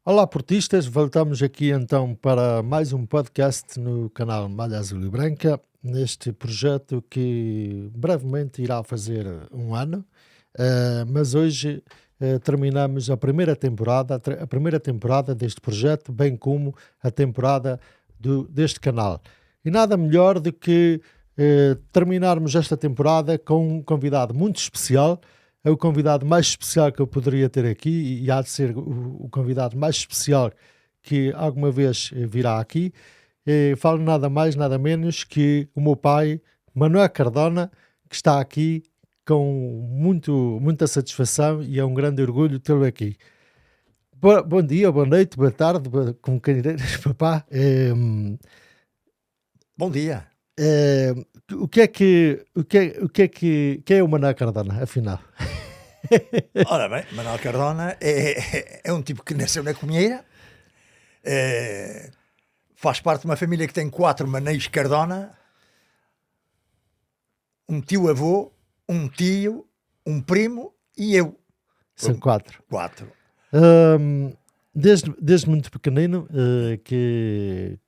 Olá, portistas, voltamos aqui então para mais um podcast no canal Malha Azul e Branca, neste projeto que brevemente irá fazer um ano, mas hoje terminamos a primeira temporada, a primeira temporada deste projeto, bem como a temporada deste canal. E nada melhor do que terminarmos esta temporada com um convidado muito especial. É o convidado mais especial que eu poderia ter aqui e há de ser o convidado mais especial que alguma vez virá aqui. Falo nada mais, nada menos que o meu pai, Manuel Cardona, que está aqui com muita satisfação e é um grande orgulho tê-lo aqui. Bom dia, boa noite, boa tarde, como queiras, papá. Bom dia. Eh, quem é o Manuel Cardona, afinal? Ora bem, Manuel Cardona é um tipo que nasceu na Comieira, faz parte de uma família que tem 4 Manéis Cardona, um tio-avô, um tio, um primo e eu. São 4. 4. Desde muito pequenino que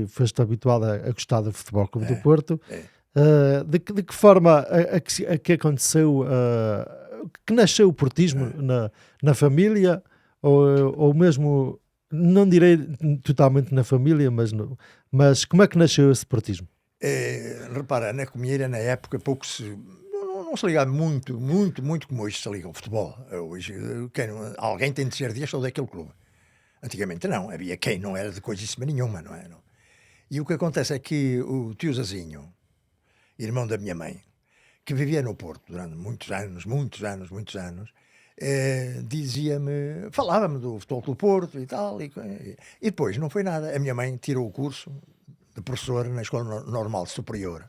foste habituado a gostar do Futebol Clube do Porto. De que forma a que aconteceu, que nasceu o portismo na família, ou mesmo, não direi totalmente na família, mas como é que nasceu esse portismo? Repara, na Comieira, na época, pouco se... Não se ligava muito como hoje se liga ao futebol. Hoje, alguém tem de ser deste ou daquele clube. Antigamente não, havia quem não era de coisíssima nenhuma, não é? E o que acontece é que o tio Zazinho, irmão da minha mãe, que vivia no Porto durante muitos anos, dizia-me, falava-me do Futebol do Porto e tal, e depois não foi nada. A minha mãe tirou o curso de professor na Escola Normal Superior,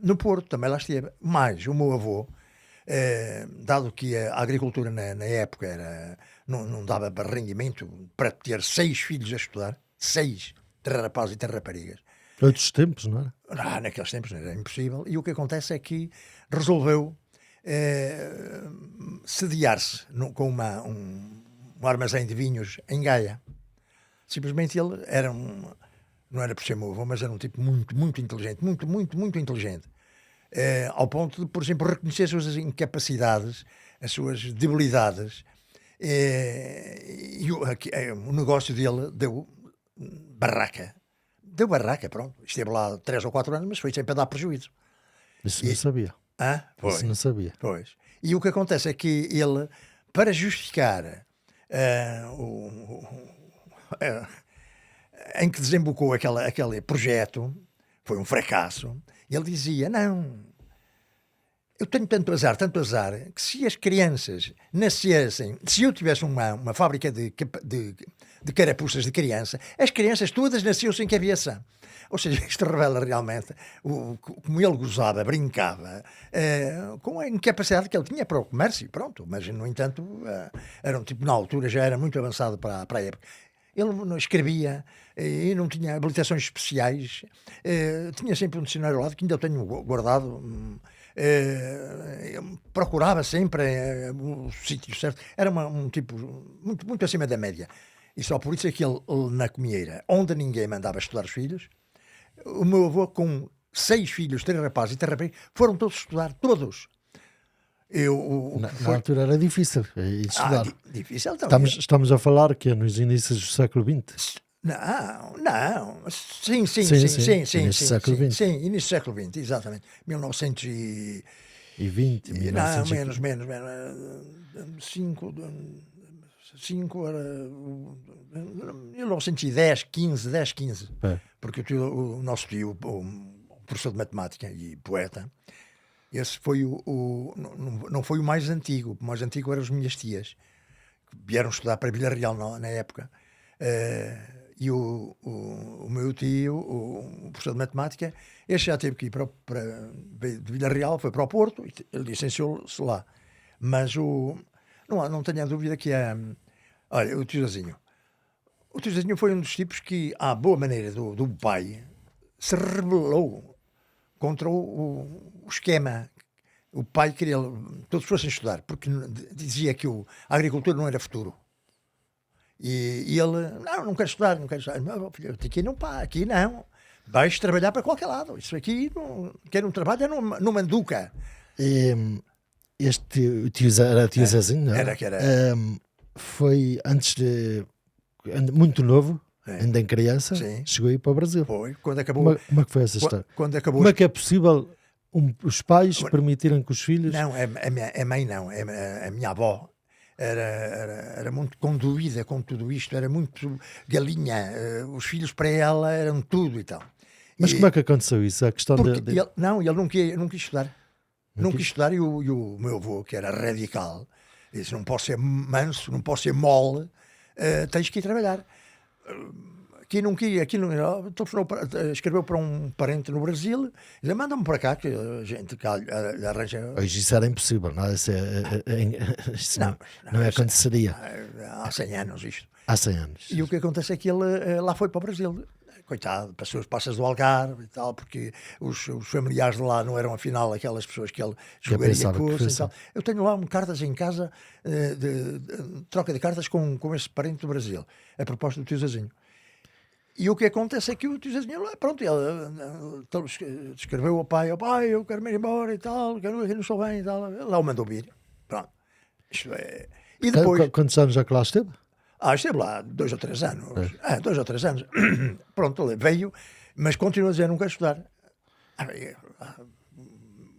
no Porto, também lá esteve. Mas o meu avô, dado que a agricultura na época não dava para rendimento para ter 6 filhos a estudar, 6, 3 rapazes e 3 raparigas. Outros tempos, não era? Naqueles tempos era impossível. E o que acontece é que resolveu sediar-se com um armazém de vinhos em Gaia. Simplesmente ele era não era por ser meu avô, mas era um tipo muito inteligente, muito inteligente. Ao ponto de, por exemplo, reconhecer as suas incapacidades, as suas debilidades. E o negócio dele deu barraca. Deu barraca, pronto. Esteve lá 3 ou 4 anos, mas foi sempre a dar prejuízo. Isso não sabia. Isso não sabia. Pois. E o que acontece é que ele, para justificar em que desembocou aquele projeto, foi um fracasso, ele dizia, não, eu tenho tanto azar, que se as crianças nascessem, se eu tivesse uma fábrica de carapuças de criança, as crianças todas nasciam sem cabeça. Ou seja, isto revela realmente como ele gozava, brincava, com a incapacidade que ele tinha para o comércio, pronto. Mas, no entanto, era um tipo, na altura, já era muito avançado para a época. Ele não escrevia e não tinha habilitações especiais, tinha sempre um dicionário ao lado, que ainda eu tenho guardado. Procurava sempre o sítio certo. Era um tipo muito acima da média. E só por isso é que ele na Comieira, onde ninguém mandava estudar os filhos, o meu avô, com 6 filhos, 3 rapazes e 3 rapazes, foram todos estudar, todos. Na altura era difícil estudar. Difícil então. Estamos a falar que é nos inícios do século XX. Não. Sim. Início do século XX. Sim, início do século XX, exatamente. 1920, 1915. Menos. 1910, 15. Porque o nosso tio, o professor de matemática e poeta, esse foi não foi o mais antigo. O mais antigo eram as minhas tias, que vieram estudar para Vila Real na época. E o meu tio, o professor de matemática, este já teve que ir de Vila Real, foi para o Porto, e licenciou-se lá. Mas não tenho a dúvida que olha, o tio Zazinho foi um dos tipos que, à boa maneira do pai, se rebelou contra o esquema. O pai queria todos fossem estudar, porque dizia que a agricultura não era futuro. E ele, não quero estudar, não quero estudar. Meu filho, aqui não. Vais trabalhar para qualquer lado. Isso aqui, quem não trabalha, não manduca. Este era tio Zezinho, não é? Era. Foi antes de... Muito novo, ainda em criança, Sim. chegou aí para o Brasil. Foi, quando acabou... Como é que foi essa história? Quando acabou... Como é que é possível os pais permitirem que os filhos... Não, a mãe não, a minha avó era muito conduída com tudo isto, era muito galinha, os filhos para ela eram tudo e tal. Mas como é que aconteceu isso? A questão ele não quis estudar. Não quis estudar e o meu avô, que era radical, disse, não posso ser manso, não posso ser mole, tens que ir trabalhar. Aqui não queria, escreveu para um parente no Brasil, disse, manda-me para cá, que a gente cá lhe arranja... Hoje isso era impossível, não é? Isso não aconteceria. Há 100 anos isto. Há 100 anos. E o que acontece é que ele lá foi para o Brasil. Coitado, passou as passas do Algarve e tal, porque os familiares de lá não eram afinal aquelas pessoas que ele jogaria curso e tal. Eu tenho lá cartas em casa, de troca de cartas com esse parente do Brasil, a propósito do tio Zezinho. E o que acontece é que o tio Zezinho, pronto, ele escreveu ao pai, eu quero me ir embora e tal, que eu não sou bem e tal. Lá o mandou vir. Pronto. Isto é... E depois... Quantos anos já que lá esteve? Esteve lá 2 ou 3 anos. 2 ou 3 anos. Pronto, ele veio, mas continua a dizer, não quero estudar.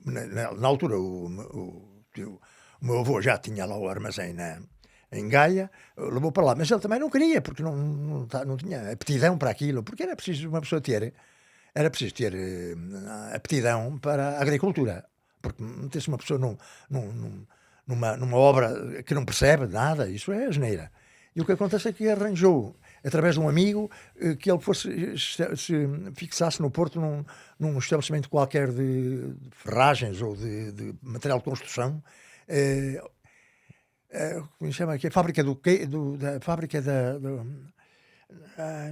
Na altura, o meu avô já tinha lá o armazém em Gaia, levou para lá, mas ele também não queria, porque não tinha aptidão para aquilo, porque era preciso uma pessoa ter aptidão para a agricultura, porque meter-se uma pessoa numa obra que não percebe nada, isso é asneira. E o que acontece é que arranjou, através de um amigo, que ele se fixasse no Porto num estabelecimento qualquer de ferragens ou de material de construção, como se chama aqui? A fábrica da fábrica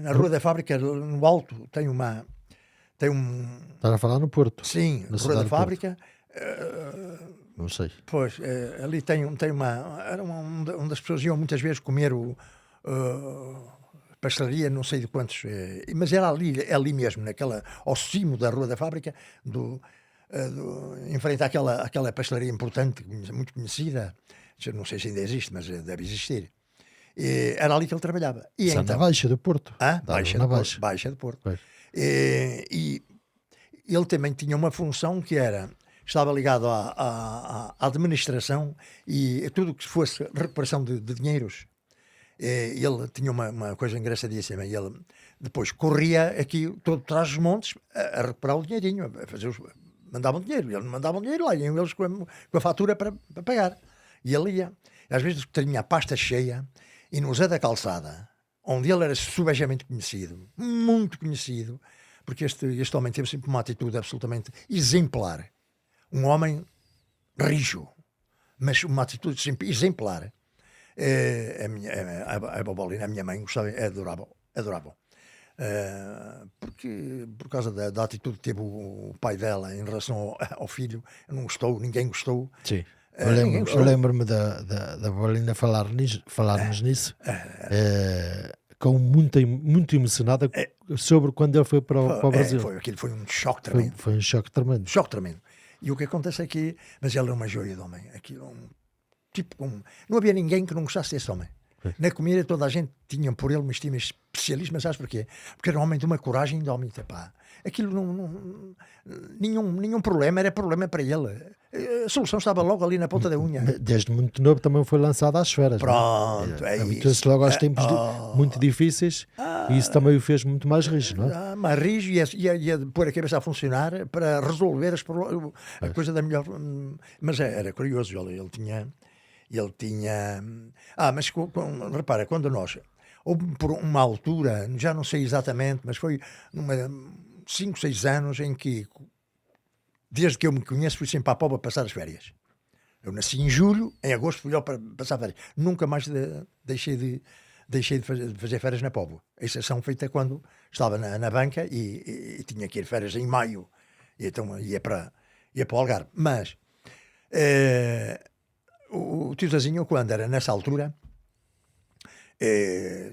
na Rua da Fábrica, no Alto, tem um... Estás a falar no Porto? Sim, na Rua da Fábrica. Não sei. Pois, ali tem uma... Era onde as pessoas iam muitas vezes comer pastelaria, não sei de quantos... mas era ali mesmo, ao cimo da Rua da Fábrica, em frente àquela pastelaria importante, muito conhecida. Não sei se ainda existe, mas deve existir. Era ali que ele trabalhava. E então, na Baixa do Porto. Baixa do Porto. E ele também tinha uma função que estava ligado à administração e tudo que fosse recuperação de dinheiros. Ele tinha uma coisa engraçadíssima. Ele depois corria aqui todo atrás dos montes a recuperar o dinheirinho, a fazer mandavam dinheiro. Ele mandava dinheiro lá, iam eles com a fatura para pagar. E ele ia. Às vezes tinha a pasta cheia e no Zé da Calçada, onde ele era subejamente conhecido, muito conhecido, porque este homem teve sempre uma atitude absolutamente exemplar. Um homem rijo, mas uma atitude sempre exemplar. A Bobolina, a minha mãe, adorava. Porque por causa da atitude que teve o pai dela em relação ao filho, não gostou, ninguém gostou. Sim. Eu lembro-me da Bobolina falar-nos nisso, muito emocionada sobre quando ele foi para o Brasil. Aquilo foi um choque tremendo. Foi um choque tremendo. Choque tremendo. E o que acontece é que... Mas ele é uma joia de homem. Aquilo não havia ninguém que não gostasse desse homem. Na comida toda a gente tinha por ele uma estima especialista, sabes porquê? Porque era um homem de uma coragem de homem. Aquilo nenhum problema era problema para ele. A solução estava logo ali na ponta da unha. Desde muito novo também foi lançado às esferas. Pronto, habituou-se logo aos tempos muito difíceis e isso também o fez muito mais rijo, não é? Mais rijo e ia pôr a cabeça a funcionar para resolver a coisa da melhor... Mas era curioso, ele tinha... mas repara, quando houve por uma altura, já não sei exatamente, mas foi 5, 6 anos em que, desde que eu me conheço, fui sempre à Póvoa passar as férias. Eu nasci em julho, em agosto fui lá para passar férias. Nunca mais deixei de fazer férias na Póvoa. A exceção feita quando estava na banca e tinha que ir férias em maio. E então ia para o Algarve. Mas... o tio Zezinho, quando era nessa altura,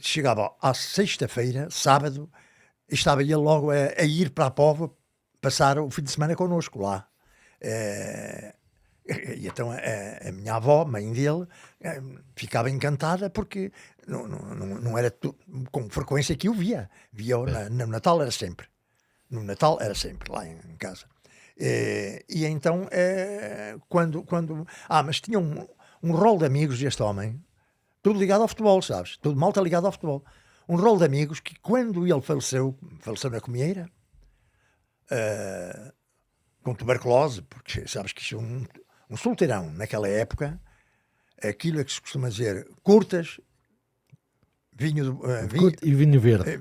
Chegava à sexta-feira, sábado, e estava ele logo a ir para a Póvoa passar o fim de semana connosco lá. E então a minha avó, mãe dele, ficava encantada porque não era com frequência que o via. Via-o no Natal era sempre. No Natal era sempre lá em casa. E então, mas tinha um rol de amigos deste homem, tudo ligado ao futebol, sabes? Tudo malta ligado ao futebol. Um rol de amigos que quando ele faleceu na Comieira, com tuberculose, porque sabes que isso é um solteirão naquela época, aquilo é que se costuma dizer, curtas, vinho e vinho verde.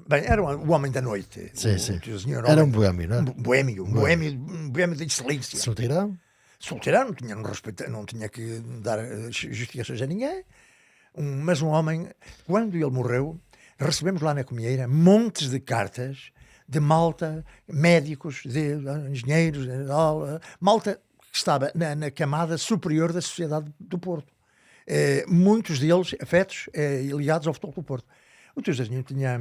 Bem, era o homem da noite. Sim. Era um boêmio, não é? Um boêmio de excelência. Solteirão? Solteirão, não tinha que dar justificações a ninguém. Mas um homem, quando ele morreu, recebemos lá na Comieira montes de cartas de malta, médicos, de engenheiros, malta que estava na camada superior da sociedade do Porto. Muitos deles afetos ligados ao futebol do Porto. O tio Zezinho tinha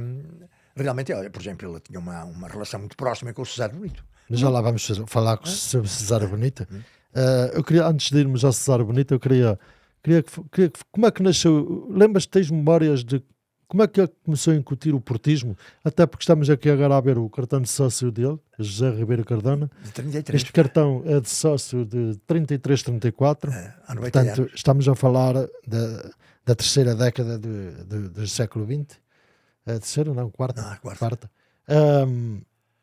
realmente, por exemplo, ele tinha uma relação muito próxima com o Cesar Bonito. Mas já lá vamos falar sobre Cesar Bonito. Eu queria, antes de irmos ao Cesar Bonito, eu queria como é que nasceu? Lembras-te, tens memórias de como é que ele começou a incutir o portismo? Até porque estamos aqui agora a ver o cartão de sócio dele, José Ribeiro Cardona. De 33. Este cartão é de sócio de 33-34. Portanto, estamos a falar da terceira década do século XX. A terceira, não, quarta. Quarta.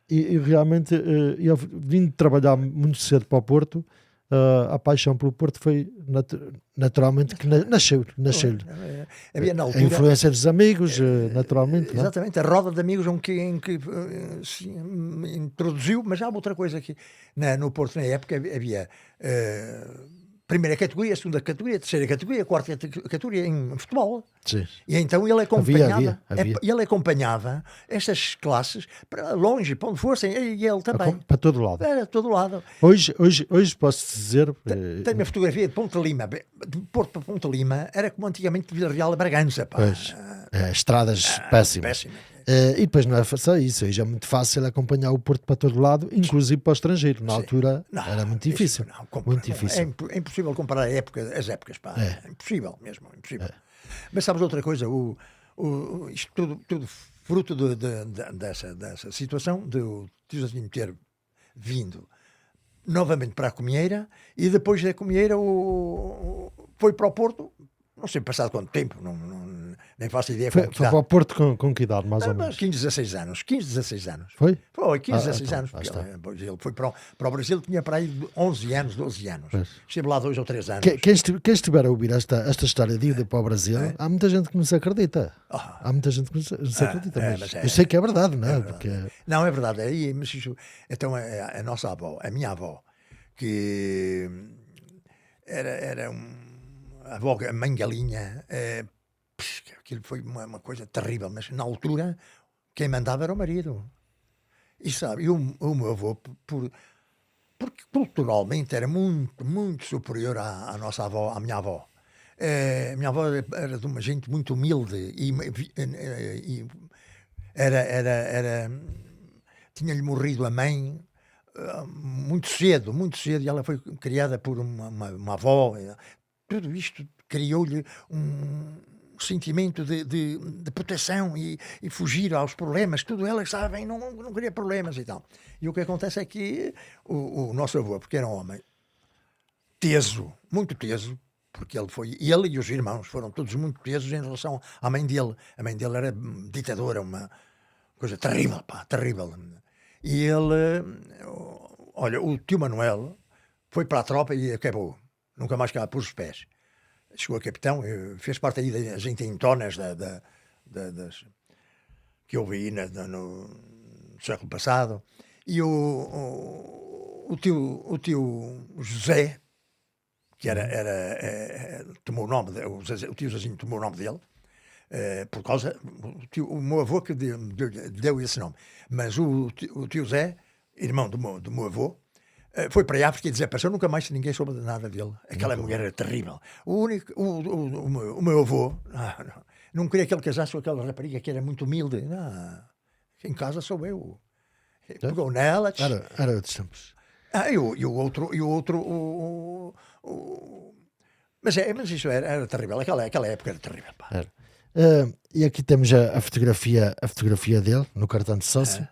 E realmente, eu vim trabalhar muito cedo para o Porto. A paixão pelo Porto foi naturalmente que nasceu. Havia na altura, a influência dos amigos, naturalmente. Exatamente, não? A roda de amigos em que se introduziu, mas há outra coisa aqui. No Porto, na época, havia primeira categoria, segunda categoria, terceira categoria, quarta categoria em futebol. Sim. E então ele acompanhava, havia. Ele acompanhava estas classes para longe, para onde fossem, e ele também. Para todo lado. Era todo lado. Hoje posso dizer... Tenho uma fotografia de Ponta Lima, de Porto para Ponta Lima, era como antigamente de Vila Real a Bragança. Pá. Pois, estradas péssimas. E depois não é só isso, hoje é muito fácil acompanhar o Porto para todo lado, inclusive para o estrangeiro. Na altura era muito difícil. Muito difícil. É impossível comparar as épocas, pá. É impossível mesmo, impossível. Mas sabes outra coisa, isto tudo fruto dessa situação de o tio Zezinho ter vindo novamente para a Comieira e depois da Comieira foi para o Porto. Não sei passado quanto tempo, nem faço ideia. Foi para o Porto com que idade, mais ou menos? 15, 16 anos. 15, 16 anos. Foi? Foi, 15, 16 anos. Ele foi para o Brasil, tinha para aí 11 anos, 12 anos. Pois. Esteve lá 2 ou 3 anos. Quem estiver a ouvir esta história de ir para o Brasil, há muita gente que não se acredita. Há muita gente que não se acredita. Mas eu sei que é verdade, não é? Porque... Não, é verdade. Mas isso, então, a nossa avó, a minha avó, que era a avó, a mãe galinha, aquilo foi uma coisa terrível, mas na altura quem mandava era o marido. E sabe, o meu avô, porque culturalmente era muito, muito superior à nossa avó, à minha avó. A minha avó era de uma gente muito humilde e tinha-lhe morrido a mãe muito cedo, e ela foi criada por uma avó. Tudo isto criou-lhe um sentimento de proteção e fugir aos problemas. Tudo ela estava bem, não queria problemas e tal. E o que acontece é que o nosso avô, porque era um homem teso, muito teso, porque ele e os irmãos foram todos muito tesos em relação à mãe dele. A mãe dele era ditadora, uma coisa terrível, pá, terrível. E ele, olha, o tio Manuel foi para a tropa e acabou. Nunca mais cá pôs os pés. Chegou a capitão, fez parte aí das intentonas das que eu vi no século passado. E o tio José, que tomou o nome, o tio Zezinho tomou o nome dele, por causa, o meu avô que deu esse nome. Mas o tio Zé, irmão do meu avô, Foi para a África e desapareceu, nunca mais ninguém soube de nada dele. Aquela mulher era terrível. O meu avô não queria que ele casasse com aquela rapariga que era muito humilde. Não, em casa sou eu. Pegou nela. Era outros tempos. E o outro. Mas isso era terrível. Aquela época era terrível. Pá. Era. E aqui temos a fotografia dele no cartão de sócio.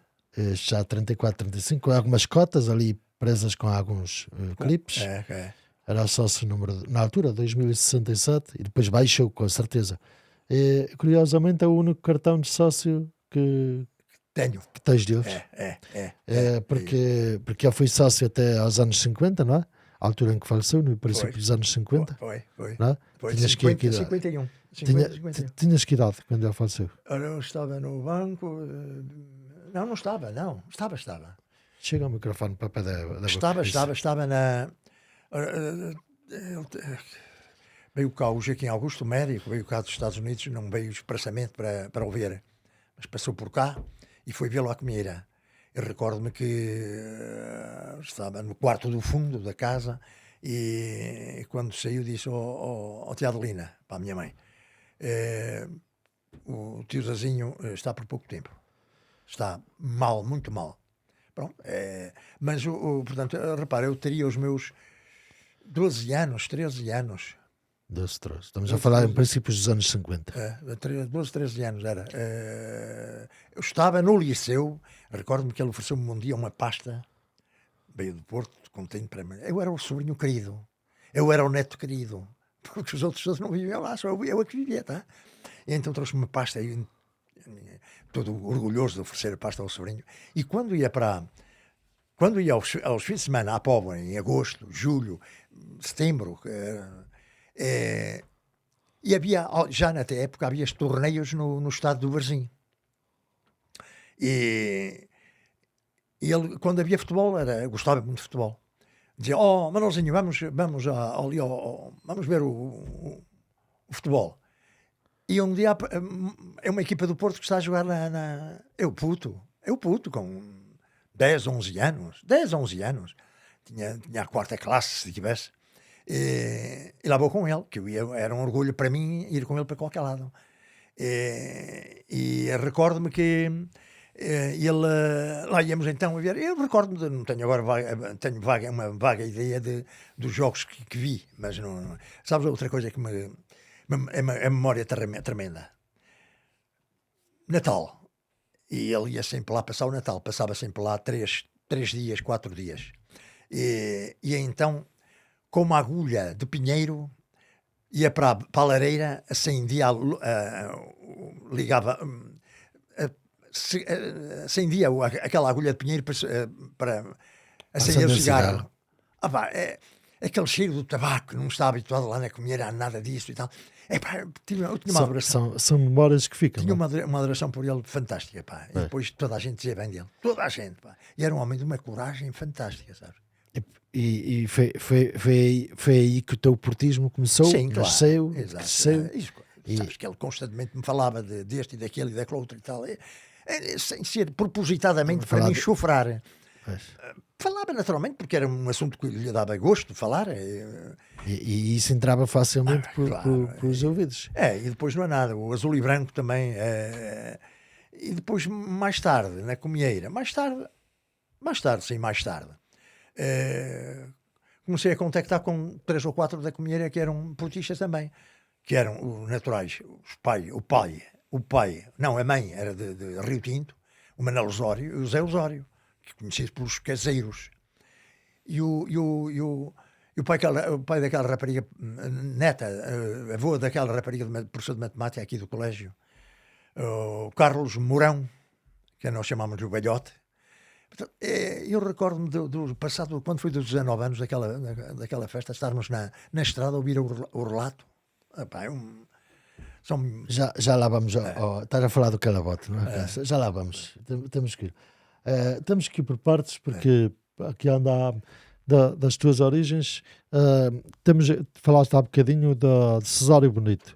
Já 34, 35, com algumas cotas ali presas com alguns clipes. Era sócio número, na altura, 2067, e depois baixou, com certeza. Curiosamente, é o único cartão de sócio que tens deles. Porque ele foi sócio até aos anos 50, não é? À altura em que faleceu, no princípio dos anos 50. Foi. Não é? Tinhas 51. Tinhas que idade quando ele faleceu? Eu estava no banco. Não estava, não. Estava. Chega ao microfone para pé da boca. Estava na... Veio cá o Joaquim Augusto, médico, veio cá dos Estados Unidos, não veio expressamente para o ver, mas passou por cá e foi vê-lo à comieira. Eu recordo-me que estava no quarto do fundo da casa e quando saiu disse ao tia Adelina, para a minha mãe, o tio Zazinho está por pouco tempo. Está mal, muito mal. Pronto, mas, portanto, repara, eu teria os meus 12 anos, 13 anos. 12, 13. Estamos a falar em princípios dos anos 50. 12, 13 anos era. Eu estava no liceu, recordo-me que ele ofereceu-me um dia uma pasta, veio do Porto, contente para mim. Eu era o sobrinho querido, eu era o neto querido, porque os outros todos não viviam lá, só eu é que vivia, tá? E então trouxe-me uma pasta aí, todo orgulhoso de oferecer a pasta ao sobrinho. E quando ia aos fins de semana à Póvoa, em agosto, julho, setembro, e havia, já na época, havia torneios no estado do Varzim. E ele, quando havia futebol, gostava muito de futebol. Dizia, Manuelzinho, vamos ver o futebol. E um dia é uma equipa do Porto que está a jogar Eu puto, com 10, 11 anos. Tinha a quarta classe, se tivesse. E lá vou com ele, que era um orgulho para mim ir com ele para qualquer lado. E recordo-me que lá íamos então a ver. Eu recordo-me, não tenho agora uma vaga ideia dos jogos que vi, mas não. Sabes outra coisa que é memória tremenda. Natal. E ele ia sempre lá passar o Natal. Passava sempre lá 3 dias, 4 dias. E então, com uma agulha de pinheiro, ia para a lareira, acendia, ligava, acendia aquela agulha de pinheiro para acender o cigarro. Aquele cheiro do tabaco, não estava habituado lá na comida a nada disso e tal. Eu tinha uma adoração. São memórias que ficam. Tinha uma adoração por ele fantástica, pá. E depois toda a gente dizia bem dele. Toda a gente, pá. E era um homem de uma coragem fantástica, sabes? E foi aí que o teu portismo começou? Sim, cresceu, claro. cresceu. Sabes que ele constantemente me falava deste e daquele e daquele outro e tal. Sem ser propositadamente para me enxofrar. Falava naturalmente, porque era um assunto que lhe dava gosto de falar. E isso entrava facilmente pelos ouvidos. E depois não é nada. O azul e branco também. E depois, mais tarde, na comieira. Mais tarde. Comecei a contactar com 3 ou 4 da comieira que eram portistas também. Que eram os naturais. O pai. Não, a mãe era de Rio Tinto. O Manuel Osório e o Zé Osório. Conhecidos pelos caseiros, e o pai daquela rapariga neta, avô daquela rapariga professor de matemática aqui do colégio, o Carlos Mourão, que nós chamamos de o velhote. Eu recordo-me do passado, quando foi dos 19 anos daquela festa, estarmos na estrada a ouvir o relato. Já lá vamos, estás a falar do Calabote, não é? Já lá vamos, temos que ir. Temos que ir por partes, porque aqui anda das tuas origens. Falaste há bocadinho de Cesário Bonito.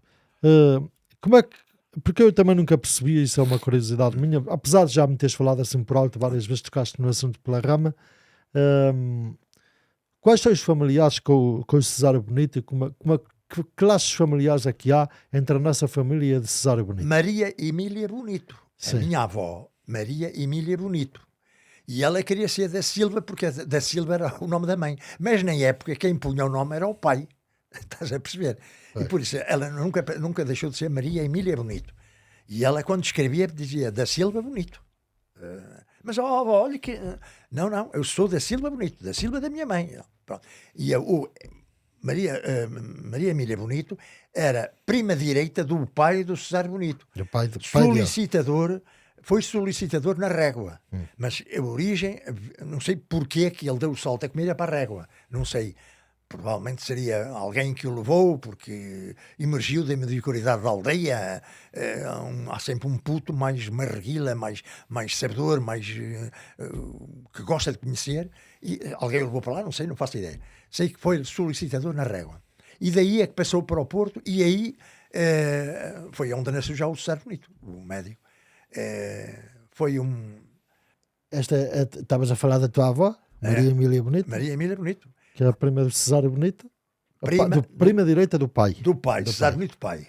Como é que, porque eu também nunca percebi, isso é uma curiosidade minha, apesar de já me teres falado assim por alto várias vezes, tocaste no assunto pela rama. Quais são os familiares com o Cesário Bonito e que laços familiares é que há entre a nossa família e a de Cesário Bonito? Maria Emília Bonito. Sim. A minha avó, Maria Emília Bonito. E ela queria ser da Silva, porque da Silva era o nome da mãe. Mas na época, quem punha o nome era o pai. Estás a perceber? E por isso, ela nunca deixou de ser Maria Emília Bonito. E ela, quando escrevia, dizia da Silva Bonito. Mas, olha que... Não, eu sou da Silva Bonito, da Silva da minha mãe. Pronto. E Maria Emília Bonito era prima direita do pai do Cesário Bonito. O pai solicitador, foi solicitador na Régua. Mas a origem, não sei porquê que ele deu o salto a comer para a Régua. Não sei. Provavelmente seria alguém que o levou, porque emergiu da mediocridade da aldeia. Há sempre um puto mais marreguila, mais sabedor, que gosta de conhecer. E alguém o levou para lá, não sei, não faço ideia. Sei que foi solicitador na Régua. E daí é que passou para o Porto, e aí foi onde nasceu já o Cesário Bonito, o médico. Foi um... Estavas a falar da tua avó, Maria Emília Bonito? Maria Emília Bonito. Que é a prima do Cesário Bonito. Prima direita do pai. Do pai, Cesário Bonito pai.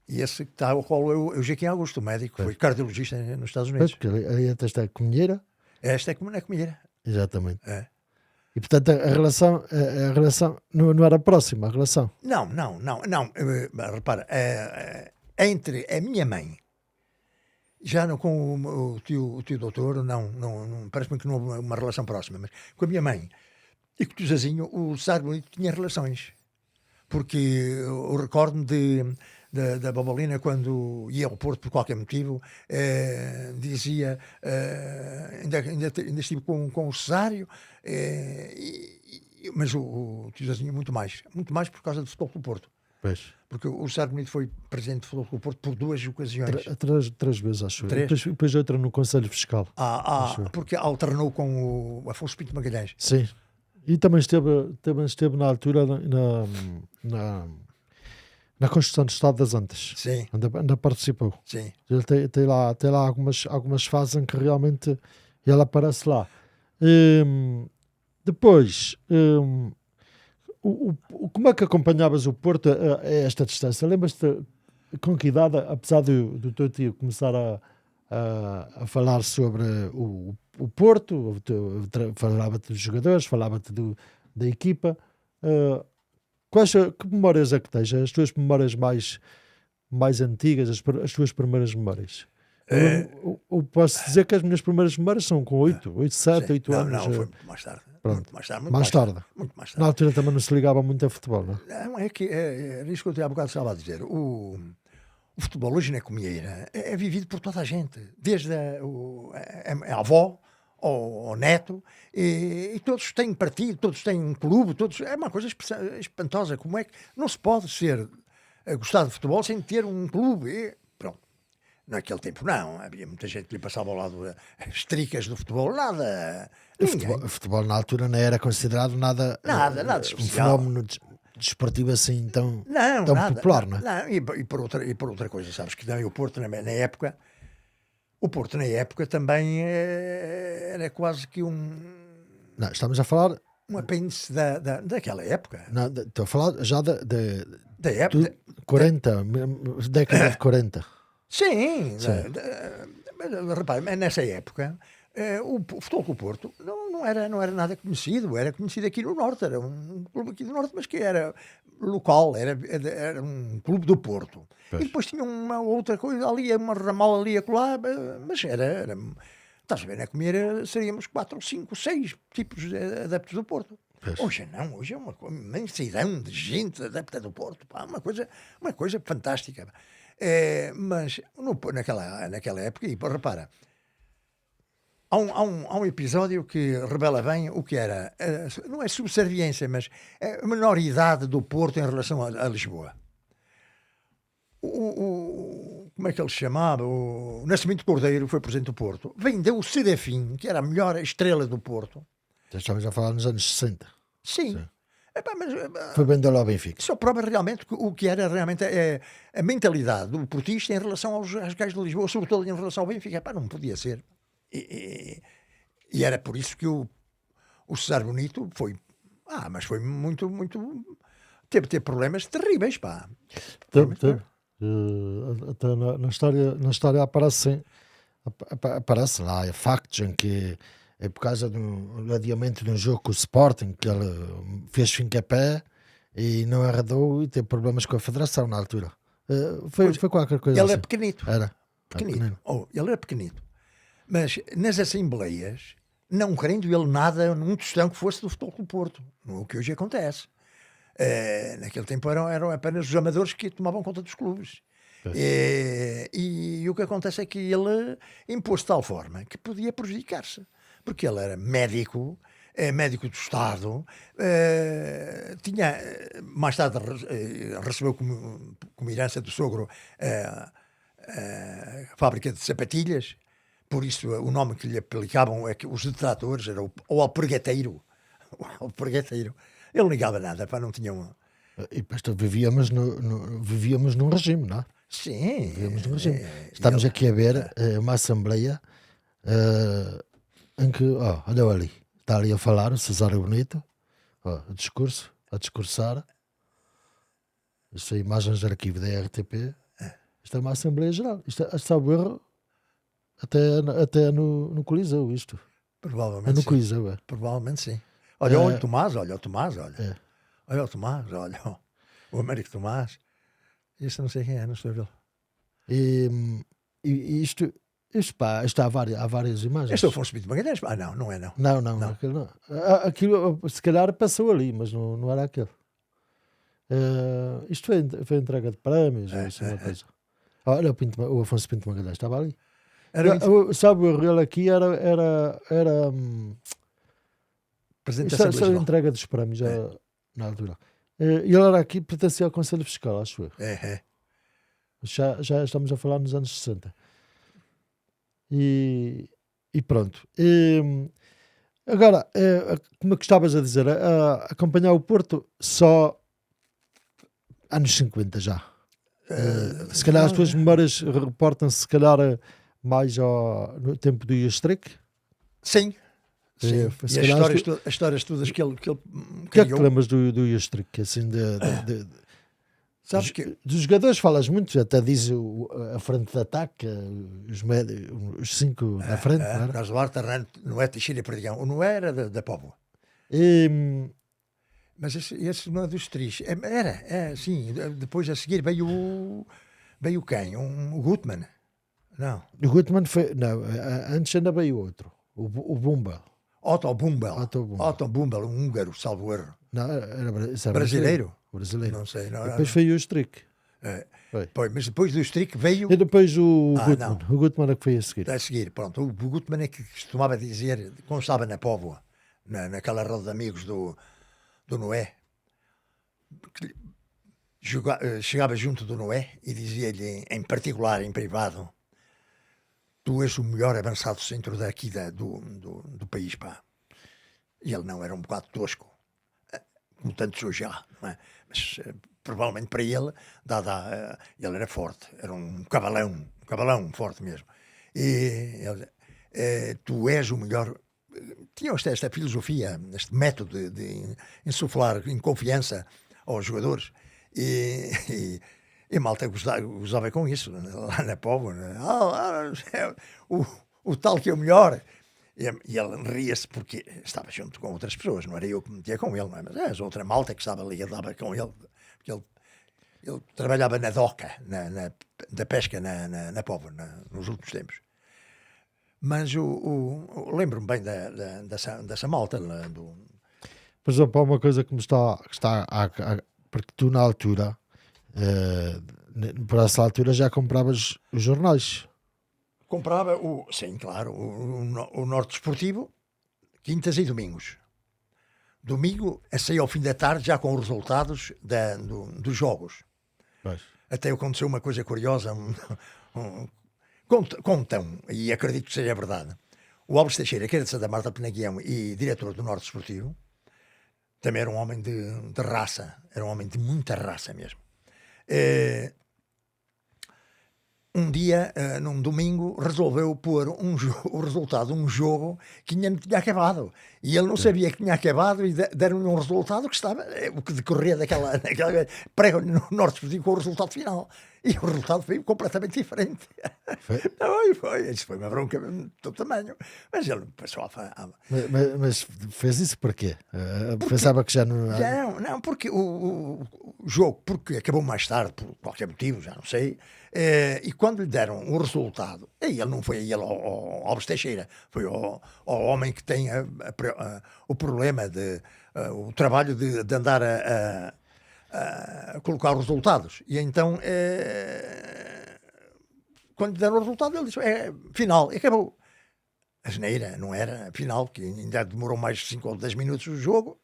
E esse que está ao qual eu Joaquim Augusto, o médico, foi cardiologista nos Estados Unidos. Porque ali esta é comunheira. Esta é como na comunheira. Exatamente. É. E portanto a relação não era próxima, a relação. Não. Repara, entre a minha mãe, já não com o tio doutor, não parece-me que não houve uma relação próxima, mas com a minha mãe e com o tio Zezinho, o Cesário Bonito tinha relações. Porque eu recordo-me da Babalina, quando ia ao Porto por qualquer motivo, dizia, ainda estive com o Cesário, mas o tio Zezinho muito mais por causa do Futebol do Porto. Pois. Porque o Cesário Bonito foi presidente do Futebol do Porto por 2 ocasiões. Três vezes, acho. Três. Depois outra no Conselho Fiscal. Porque alternou com o Afonso Pinto Magalhães. Sim. E também esteve na altura na construção do Estado das Antas. Sim. Ainda participou. Sim. Ele tem lá algumas fases em que realmente ele aparece lá. Depois, como é que acompanhavas o Porto a esta distância? Lembras-te com que idade, apesar do teu tio começar a falar sobre o Porto, falava-te dos jogadores, falava-te da equipa, que memórias é que tens? As tuas memórias mais antigas, as tuas primeiras memórias? Eu posso dizer que as minhas primeiras memórias são com 8, 7, 8 anos. Não, foi muito mais tarde. Pronto. Muito mais tarde. Na altura também não se ligava muito a futebol, não é? Não, é isso que eu há bocado estava a dizer. O futebol hoje na Comieira é vivido por toda a gente, desde a avó ao neto, e todos têm partido, todos têm um clube, é uma coisa espantosa. Como é que não se pode gostar de futebol sem ter um clube? Pronto. Naquele tempo não, havia muita gente que lhe passava ao lado as tricas do futebol, nada. O futebol na altura não era considerado nada especial. Um fenómeno desportivo assim tão nada, popular, não é? Não, e por outra coisa, sabes que também o Porto na época, também era quase que Não, estamos a falar um apêndice daquela época. Não, estou a falar já da época 40, década de 40. Sim. Repare, nessa época o Futebol do Porto não era nada conhecido, era conhecido aqui no Norte, era um clube aqui do Norte, mas que era local, era um clube do Porto. Pois. E depois tinha uma outra coisa ali, uma ramal ali, acolá, mas era estás a ver, na Comieira seríamos 4, 5, 6 tipos de adeptos do Porto. Pois. Hoje não, hoje é uma imensidão de gente adepta do Porto, pá, uma coisa fantástica. Mas naquela época, e repara, há um episódio que revela bem o que era, não é subserviência, mas a menoridade do Porto em relação a Lisboa. Como é que ele se chamava? O Nascimento Cordeiro foi presidente do Porto. Vendeu o Serafim, que era a melhor estrela do Porto. Já estamos a falar nos anos 60. Sim. Foi vendê-lo ao Benfica. Só prova realmente o que era realmente a mentalidade do portista em relação aos gajos de Lisboa, sobretudo em relação ao Benfica. Não podia ser. E era por isso que o Cesário Bonito foi Mas foi muito, muito... Teve problemas terríveis, pá. Teve. Até na história aparece lá, é factos em que é por causa do adiamento de um jogo com o Sporting que ele fez fim a pé e não arredou e teve problemas com a Federação na altura. Foi qualquer coisa Ele assim. era pequenito. Era Pequenito. Ele era pequenito. Mas nas assembleias, não querendo ele nada num tostão que fosse do Futebol Clube Porto. O que hoje acontece. Naquele tempo eram apenas os amadores que tomavam conta dos clubes. E o que acontece é que ele impôs de tal forma que podia prejudicar-se. Porque ele era médico do Estado, tinha, mais tarde recebeu como herança do sogro a fábrica de sapatilhas, por isso o nome que lhe aplicavam é que os detratores era o alpergateiro. O alpergateiro. Ele não ligava nada, não tinha um... E depois vivíamos num regime, não é? Sim. Vivíamos num regime. Estamos aqui a ver uma assembleia em que, olha ali, está ali a falar o Cesário Bonito, a discursar. Isto é imagens de arquivo da RTP. Isto é uma Assembleia Geral. Isto é o erro até no Coliseu, isto. Provavelmente É no sim. Coliseu, é. Provavelmente sim. Olha o Tomás, olha. Olha o Tomás, olha. O Américo Tomás. Isso não sei quem é, não estou a ver. E isto há várias imagens. Este é o Afonso Pinto Magalhães? Não é não. Não. Aquilo não. Aquilo se calhar passou ali, mas não era aquele. Isto foi entrega de prémios ou assim uma coisa. Olha o Afonso Pinto Magalhães, estava ali. Sabe, o erro aqui era Presidente isto da era só a Assembleia entrega dos prémios na altura. Ele era aqui, pertencia ao Conselho Fiscal, acho eu. Já estamos a falar nos anos 60. E pronto. Agora, como é que estavas a dizer, acompanhar o Porto só anos 50 já. Se calhar as tuas memórias reportam-se, se calhar, mais no tempo do Iostric. Sim. E as histórias todas que ele criou. O que é que te lembras do Iostric? Assim, Sabes que... Dos jogadores falas muito, até diz a frente de ataque, os 5 na frente. Carlos Duarte, Noé, Teixeira e Perdigão. O Noé era da Póvoa. Mas esse não é dos tris. Sim. Depois a seguir veio quem? O Gutmann. Não. O Gutmann foi... Não, antes ainda veio outro. O Bumbel. Otto Bumbel, um húngaro, salvo erro. Não, era brasileiro. Brasileiro. Não sei. Depois foi o Strick. Mas depois do Strick veio... E depois o Gutmann. O Gutmann é que foi a seguir. A seguir, pronto. O Gutmann é que costumava dizer, quando estava na Póvoa, naquela roda de amigos do Noé, chegava junto do Noé e dizia-lhe, em particular, em privado: tu és o melhor avançado centro daqui do país, pá. E ele não, era um bocado tosco, como tantos hoje já, não é? Mas provavelmente para ele, ele era forte, era um cavalão forte mesmo. E ele, tu és o melhor. Tinham esta filosofia, este método de insuflar em confiança aos jogadores. E a malta gozava com isso, lá na Póvoa. O tal que é o melhor. E ele ria-se porque estava junto com outras pessoas, não era eu que me metia com ele, não é? Mas a outra malta que estava ali, dava com ele, porque ele trabalhava na doca, da pesca na Póvoa, nos últimos tempos. Mas lembro-me bem dessa malta. Por exemplo, há uma coisa que me está porque tu na altura, por essa altura já compravas os jornais. Comprava sim, claro, o Norte Desportivo, quintas e domingos. Domingo, saía ao fim da tarde já com os resultados dos jogos. Pois. Até aconteceu uma coisa curiosa, contam, e acredito que seja verdade. O Alves Teixeira, que era de Santa Marta Penaguião e diretor do Norte Desportivo, também era um homem de raça, era um homem de muita raça mesmo. um dia, num domingo, resolveu pôr o resultado de um jogo que ainda não tinha acabado. E ele não sabia que tinha acabado e deram-lhe um resultado que estava, o que decorria daquela pregam-lhe no Norte Desportivo com o resultado final. E o resultado foi completamente diferente. Foi? Foi. Isso foi uma bronca de todo tamanho. Mas ele passou a... Mas fez isso por quê? Pensava que já não... Não, porque o jogo, porque acabou mais tarde, por qualquer motivo, já não sei, e quando lhe deram o resultado, ele não foi ele ao Alves Teixeira, foi ao homem que tem o problema de o trabalho de andar a colocar os resultados. E então, quando lhe deram o resultado, ele disse, final, e acabou. A geneira não era final, que ainda demorou mais de 5 ou 10 minutos o jogo.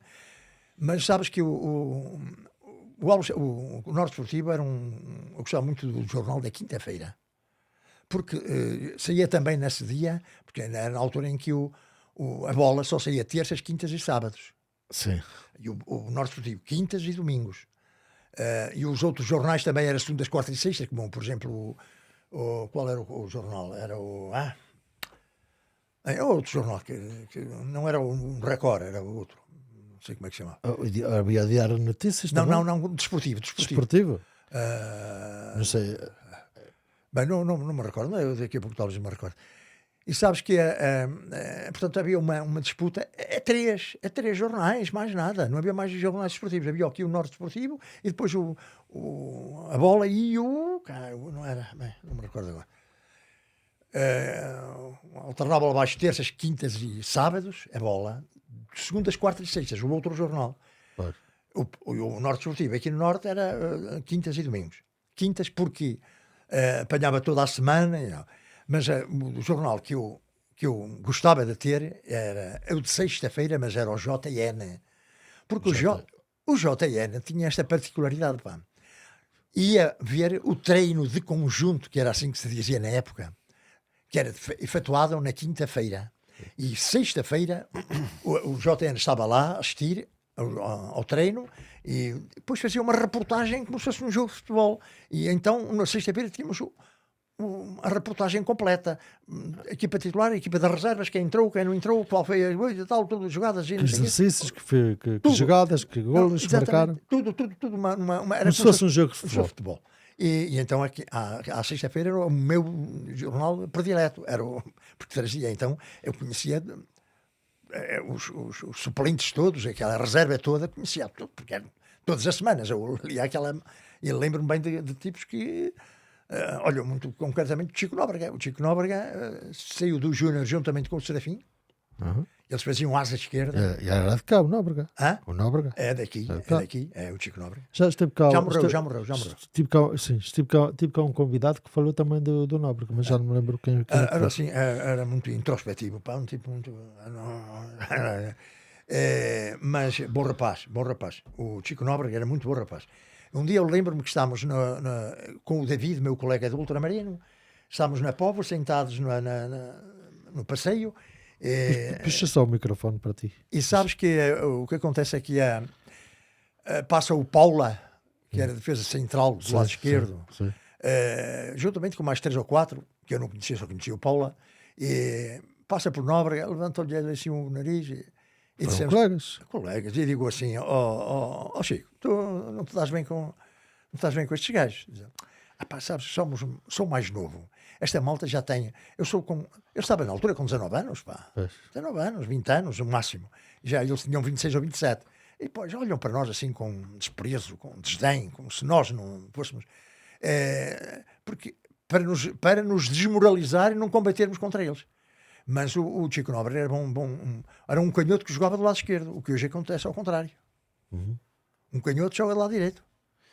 Mas sabes que o Norte Desportivo era eu gostava muito do jornal da quinta-feira, porque saía também nesse dia, porque era na altura em que a bola só saía terças, quintas e sábados. Sim. E o Norte Desportivo, quintas e domingos. E os outros jornais também eram segundas, quartas e sextas, como por exemplo, qual era o jornal? Era outro jornal, que não era um Record, era outro. Não sei como é que se chama. Havia Diário de Notícias também? Não, desportivo. Desportivo? Não sei. Bem, não me recordo, eu daqui a pouco talvez me recordo. E sabes que, portanto, havia uma disputa a três jornais, mais nada. Não havia mais jornais desportivos. Havia aqui o Norte Desportivo e depois a Bola e não era, bem, não me recordo agora. Alternava abaixo terças, quintas e sábados, a Bola. Segundas, quartas e sextas, o outro jornal. O Norte Desportivo aqui no Norte era quintas e domingos. Quintas porque apanhava toda a semana, mas o jornal que eu gostava de ter era o de sexta-feira, mas era o JN. Porque o JN tinha esta particularidade, pá. Ia ver o treino de conjunto, que era assim que se dizia na época, que era efetuado na quinta-feira. E sexta-feira o JN estava lá a assistir ao treino e depois fazia uma reportagem como se fosse um jogo de futebol. E então na sexta-feira tínhamos a reportagem completa, equipa titular, equipa das reservas, quem entrou, quem não entrou, qual foi a tal, todas as jogadas, que exercícios, que jogadas, que golos que marcaram, tudo era como se fosse um jogo de futebol. E então aqui, à sexta-feira era o meu jornal predileto, porque trazia, então eu conhecia os suplentes todos, aquela reserva toda, conhecia tudo, porque eram todas as semanas eu lia aquela, e lembro-me bem de tipos que olha, muito concretamente o Chico Nóbrega. O Chico Nóbrega saiu do Júnior juntamente com o Serafim. Eles faziam asa esquerda. Era de cá o Nóbrega. O Nóbrega. É daqui, é o Chico Nóbrega. Já esteve cá. Já morreu. Estive cá um convidado que falou também do Nóbrega, mas já não me lembro quem era assim, era muito introspectivo, pá, um tipo muito... mas bom rapaz. O Chico Nóbrega era muito bom rapaz. Um dia eu lembro-me que estávamos com o David, meu colega do Ultramarino, estávamos na Póvoa, sentados no passeio. Puxa só o microfone para ti. E sabes que o que acontece é que passa o Paula, que era a defesa central do lado esquerdo, sim. Juntamente com mais 3 ou 4, que eu não conhecia, só conhecia o Paula, e passa por Nóbrega, levantou-lhe assim o nariz e dissemos, colegas, e digo assim, Chico, tu não te dás bem com estes gajos. Pá, sabes, sou mais novo. Esta malta já tem, eu estava na altura com 19 anos, pá. 19 anos, 20 anos, o máximo. Já eles tinham 26 ou 27. E depois olham para nós assim com desprezo, com desdém, como se nós não fôssemos... porque para nos desmoralizar e não combatermos contra eles. Mas o Chico Nóbrega era um canhoto que jogava do lado esquerdo, o que hoje acontece ao contrário. Um canhoto joga do lado direito.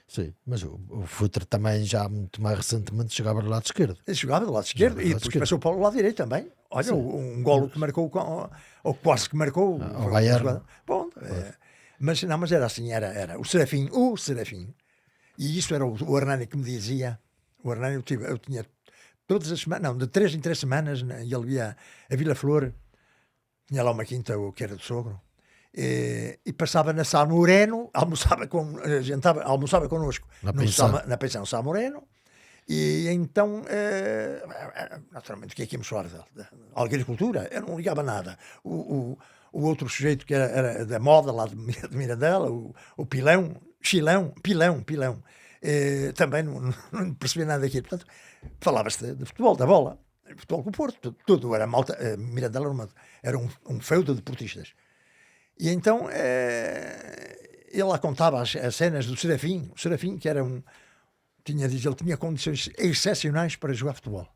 Sim, mas o Futre também já muito mais recentemente jogava do lado esquerdo. Ele jogava do lado esquerdo e depois passou para o lado direito também. Olha, um golo que marcou, ou quase que marcou. O Bayern. Bom, mas era assim, era o Serafim. E isso era o Hernani que me dizia. O Hernani, eu tinha todas as semanas, de 3 em 3 semanas, e ele via a Vila Flor, tinha lá uma quinta que era do sogro, e passava na Sá Moreno, almoçava connosco na pensão Sá Moreno, E então, naturalmente, o que é que íamos falar dele? A agricultura? Eu não ligava nada. O outro sujeito que era da moda lá de Mirandela, o Pilão, também não percebia nada daquilo. Portanto, falava-se de futebol, da bola, futebol com o Porto, tudo era malta. Mirandela era um feudo de portistas. E então ele lá contava as cenas do Serafim. O Serafim, que era ele tinha condições excepcionais para jogar futebol.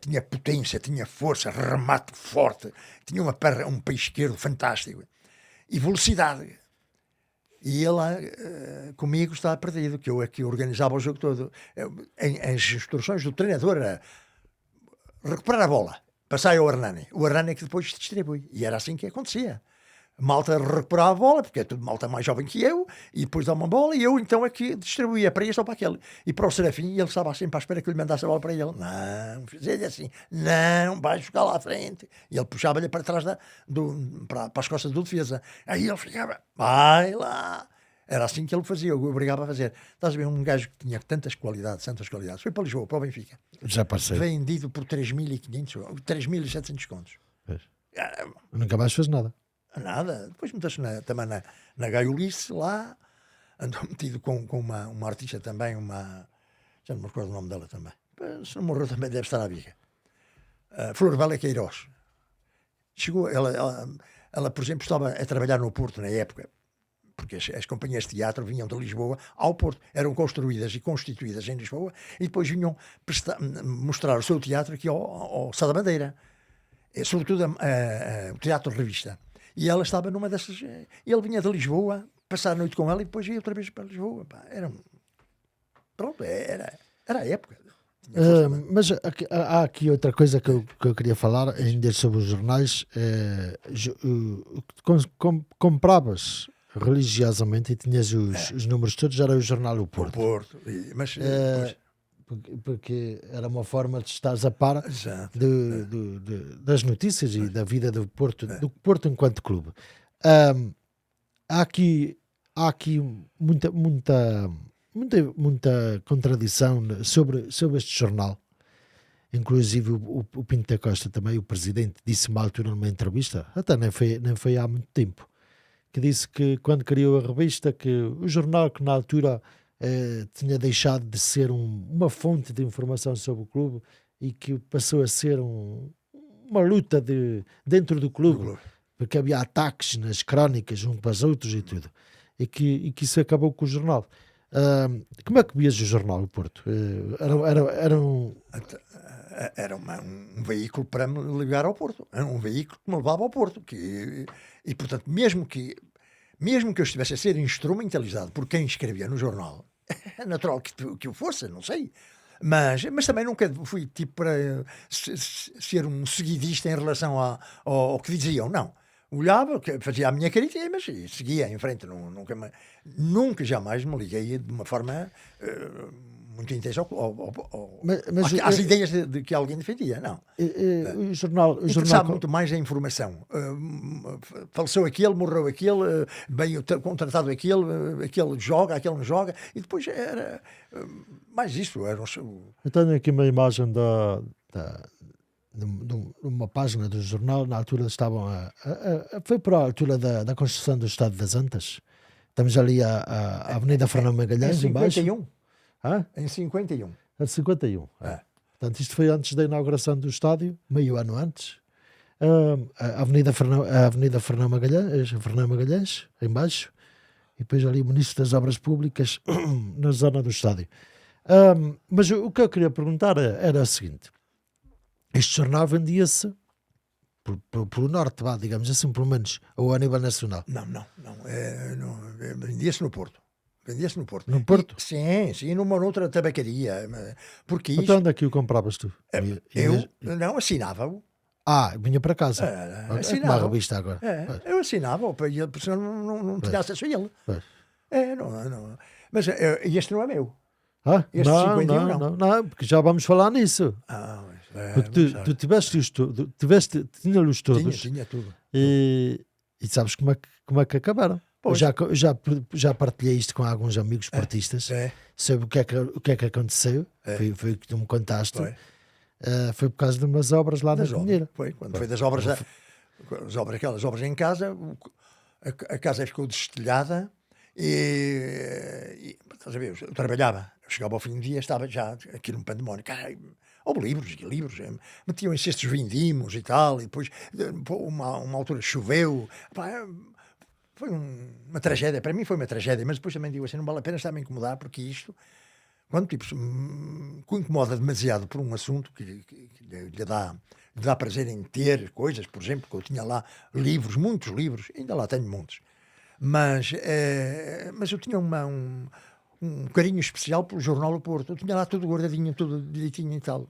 Tinha potência, tinha força, remate forte, tinha um pé esquerdo fantástico e velocidade. E ele lá comigo estava perdido, que eu é que organizava o jogo todo. As instruções do treinador era recuperar a bola, passar ao Hernani. O Hernani é que depois distribui. E era assim que acontecia. Malta recuperava a bola, porque é tudo malta mais jovem que eu, e depois dá uma bola, e eu então é que distribuía para este ou para aquele. E para o Serafim, ele estava sempre à espera que eu lhe mandasse a bola para ele. Não, fazia-lhe assim, não, vai jogar lá à frente. E ele puxava-lhe para trás para as costas do defesa. Aí ele ficava, vai lá. Era assim que ele fazia, eu obrigava a fazer. Estás a ver, um gajo que tinha tantas qualidades, foi para Lisboa, para o Benfica. Já passei. Vendido por 3.500, 3.700 contos. Nunca mais fez nada. Nada. Depois meteu-se também na Gaiolice lá, andou metido com uma artista também, já não me recordo o nome dela também. Se não morreu também deve estar à bica. Flor Bela Queiroz. Chegou, ela, por exemplo, estava a trabalhar no Porto na época, porque as companhias de teatro vinham de Lisboa ao Porto, eram construídas e constituídas em Lisboa, e depois vinham mostrar o seu teatro aqui ao Sá da Bandeira, sobretudo o Teatro Revista. E ela estava numa dessas. Ele vinha de Lisboa, passar a noite com ela e depois ia outra vez para Lisboa. Pá. Pronto, era a época. Mas há aqui outra coisa que eu queria falar, ainda sobre os jornais. Compravas religiosamente e tinhas os números todos, era o jornal O Porto. O Porto. Mas. Porque era uma forma de estares a par das notícias e da vida do Porto enquanto clube. Há aqui muita contradição sobre este jornal. Inclusive o Pinto da Costa também, o presidente, disse uma altura numa entrevista, até nem foi há muito tempo, que disse que quando criou a revista, que o jornal que na altura tinha deixado de ser uma fonte de informação sobre o clube e que passou a ser uma luta dentro do clube, porque havia ataques nas crónicas uns para os outros e tudo, e que isso acabou com o jornal. Como é que vias o jornal, o Porto? Era um veículo para me ligar ao Porto, era um veículo que me levava ao Porto, e portanto, mesmo que eu estivesse a ser instrumentalizado por quem escrevia no jornal, é natural que eu fosse, não sei. Mas também nunca fui tipo para ser um seguidista em relação ao que diziam, não. Olhava, fazia a minha crítica, mas seguia em frente. Nunca jamais me liguei de uma forma muito intensa às ideias de que alguém defendia, não. O jornal sabe muito mais a informação. Faleceu aquele, morreu aquele, bem contratado aquele joga, aquele não joga, e depois era mais isso. Eu tenho aqui uma imagem de uma página do jornal. Na altura estavam foi para a altura da construção do Estado das Antas. Estamos ali a Avenida Fernão Magalhães, em baixo. Em 51. Em 51. Portanto, isto foi antes da inauguração do estádio, meio ano antes. A Avenida Fernão Magalhães, em baixo. E depois ali o Ministro das Obras Públicas, na zona do estádio. Mas o que eu queria perguntar era o seguinte. Este jornal vendia-se pelo norte, digamos assim, pelo menos, ou a nível nacional. Não. Vendia-se no Porto. No Porto? Sim, numa outra tabacaria. Porque então onde é que o compravas tu? Não, assinava-o. Vinha para casa. Assinava. Uma revista agora. Eu assinava, porque senão não tinha acesso a ele. Não. Mas este não é meu. Este 51 não, porque já vamos falar nisso. Porque tu tinha-los todos. Tinha tudo. E sabes como é que acabaram? Já partilhei isto com alguns amigos esportistas, sobre o que é que aconteceu, foi o que tu me contaste, foi por causa de umas obras lá na Comunheira. Foi, quando foi das obras, aquelas obras em casa, a casa ficou destelhada e estás a ver, eu trabalhava, eu chegava ao fim do dia, estava já aqui num pandemónio, houve livros, metiam em cestos vindimos e tal, e depois uma altura choveu, foi uma tragédia, para mim foi uma tragédia, mas depois também digo assim, não vale a pena estar a me incomodar, porque isto, quando tipo, se incomoda demasiado por um assunto que lhe dá prazer em ter coisas, por exemplo, que eu tinha lá livros, muitos livros, ainda lá tenho muitos, mas eu tinha um carinho especial pelo Jornal do Porto, eu tinha lá tudo guardadinho, tudo direitinho e tal.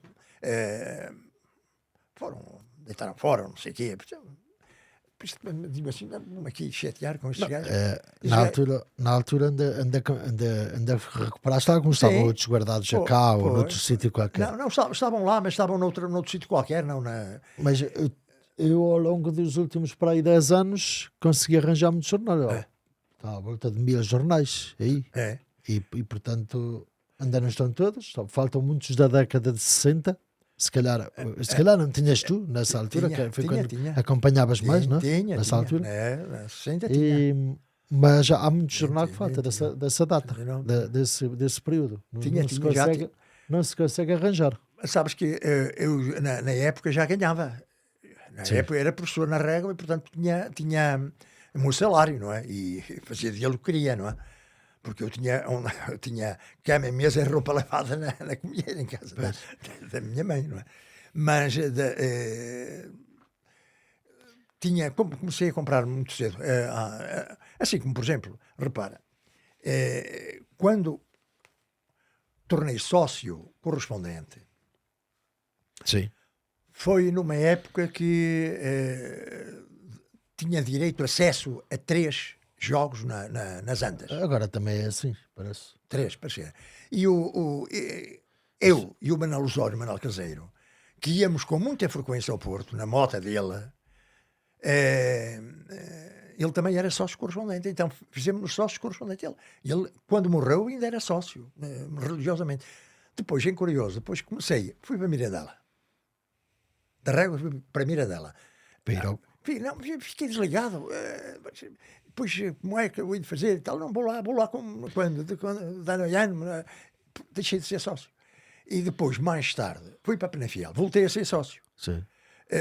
Deitaram fora, não sei o quê. Digo assim, vamos aqui chatear com estes gajos. Na altura ainda recuperaste alguns, estavam outros guardados cá ou noutro sítio qualquer. Não, estavam lá, mas estavam noutro sítio qualquer. Mas eu ao longo dos últimos para aí 10 anos consegui arranjar muitos jornais. Está à volta de 1000 jornais aí. E portanto ainda não estão todos, faltam muitos da década de 60. Se calhar não tinhas tu nessa altura, tinha. Acompanhavas mais, não? Nessa altura. Mas há muito jornal que falta dessa data, desse período. Não se consegue arranjar. Sabes que eu na época já ganhava. Na época era professor na Régua e portanto tinha o meu salário, não é? E fazia dele o que queria, não é? Porque eu tinha cama e mesa e roupa lavada na comunheira em casa da minha mãe, não é? Mas comecei a comprar muito cedo. Assim como, por exemplo, repara, quando tornei sócio correspondente, foi numa época que tinha direito a acesso a 3 jogos nas Antas. Agora também é assim, parece. 3, parece. E eu e o Manuel Osório, Manuel Caseiro, que íamos com muita frequência ao Porto, na mota dele, ele também era sócio correspondente, então fizemos-nos sócios correspondente. Ele, quando morreu, ainda era sócio, religiosamente. Depois, em curioso, fui para Mirandela. Da Régua fui para Mirandela. Fiquei desligado. Depois, como é que eu ia fazer e tal? Não, vou lá quando dá no ano, deixei de ser sócio. E depois, mais tarde, fui para Penafiel, voltei a ser sócio.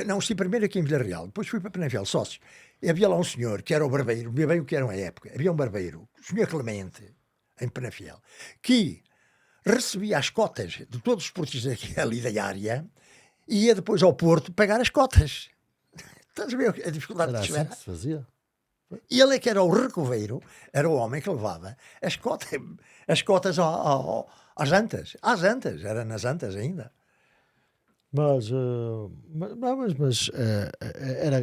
Não, estive primeiro aqui em Vila Real, depois fui para Penafiel, sócio. E havia lá um senhor, que era o barbeiro, via bem o que era uma época, havia um barbeiro, o senhor Clemente, em Penafiel, que recebia as cotas de todos os esportistas ali da área e ia depois ao Porto pagar as cotas. Estás a ver a dificuldade que se fazia? E ele é que era o recoveiro, era o homem que levava as cotas às Antas, era nas Antas ainda. Mas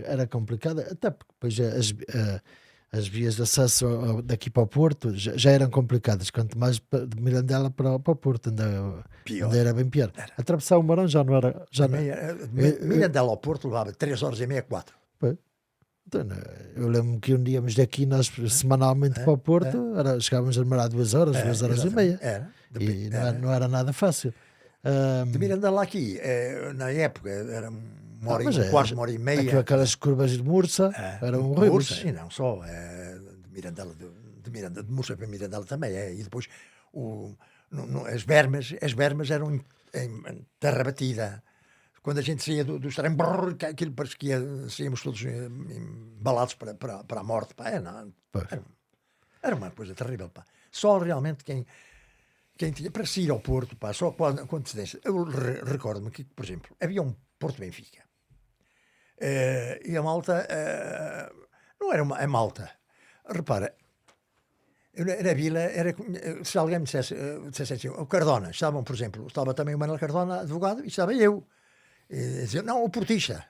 era complicado, até porque depois as vias de acesso daqui para o Porto já eram complicadas, quanto mais de Mirandela para o Porto, ainda era bem pior. Atravessar o Marão já não era. Mirandela ao Porto levava 3 horas e meia, 4. Então, eu lembro que íamos daqui nós semanalmente para o Porto, chegávamos a demorar 2 horas, 2 horas e meia. Não era nada fácil. De Mirandela aqui, na época, era uma hora e um quarto, uma hora e meia. Aquelas curvas de Mursa eram horríveis. E não só, de Mirandela, de Mursa para Mirandela também. E depois as bermas eram em terra batida. Quando a gente saía do trem, aquilo parecia que saíamos todos embalados para a morte. Era uma coisa terrível. Só realmente quem tinha para sair ao Porto, só com antecedência. Eu recordo-me que, por exemplo, havia um Porto Benfica. E a malta não era a malta. Repara, na vila, se alguém me dissesse assim, o Cardona, estava também o Manuel Cardona, advogado, e estava eu. Dizer, não, o portista.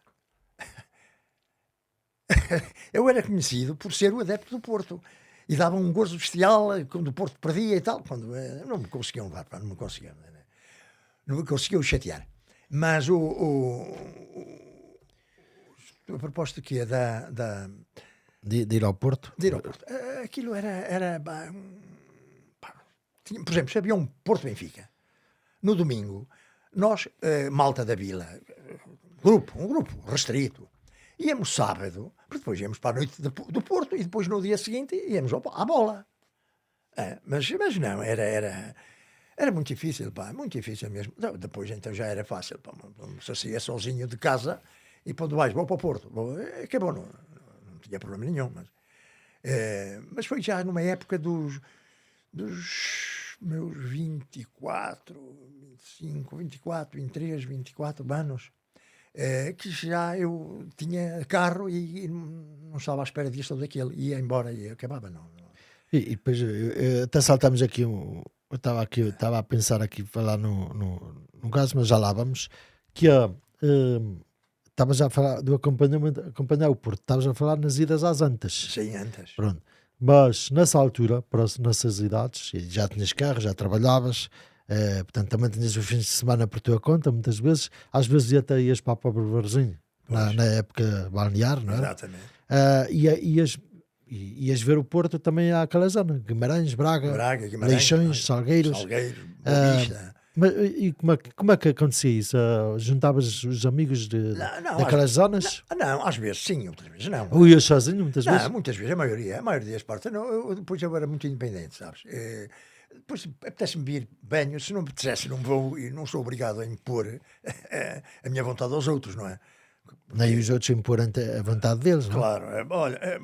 Eu era conhecido por ser o adepto do Porto e dava um gozo bestial quando o Porto perdia e tal, quando não me conseguiam levar, não me conseguiam chatear. Mas a proposta que é de ir ao Porto? De ir ao Porto. aquilo era por exemplo, se havia um Porto-Benfica, no domingo, nós, malta da vila, um grupo restrito, íamos sábado, porque depois íamos para a noite do Porto e depois no dia seguinte íamos à bola. Mas não, era muito difícil, muito difícil mesmo. Depois então já era fácil, se saía sozinho de casa e para onde vais? Vou para o Porto. Acabou, não tinha problema nenhum. Mas foi já numa época dos meus 24, 25, 24, 23, 24 anos, que já eu tinha carro e não estava à espera disto ou daquilo, ia embora e acabava, não. E depois até saltamos aqui eu estava a pensar aqui, falar no caso, mas já lá vamos, que estavas a falar do acompanhar o Porto, estavas a falar nas idas às Antas. Sim, antes. Pronto. Mas nessa altura, nessas idades, já tinhas carro, já trabalhavas, portanto também tinhas os fins de semana por tua conta, muitas vezes, às vezes até ias para o pobre Varzinho, na época balnear, não é? Exatamente. Ias ver o Porto também àquela zona, Guimarães, Braga, Leixões, Salgueiros. Boa E como é que acontecia isso? Juntavas os amigos daquelas zonas? Não, às vezes sim, outras vezes não. Ou ias sozinho, muitas vezes? Não, muitas vezes, a maioria das partes. Depois eu era muito independente, sabes? Depois apetece-me vir banho, se não me apetecesse, não vou e não sou obrigado a impor a minha vontade aos outros, não é? Nem os outros impor a vontade deles, não é? Claro, olha,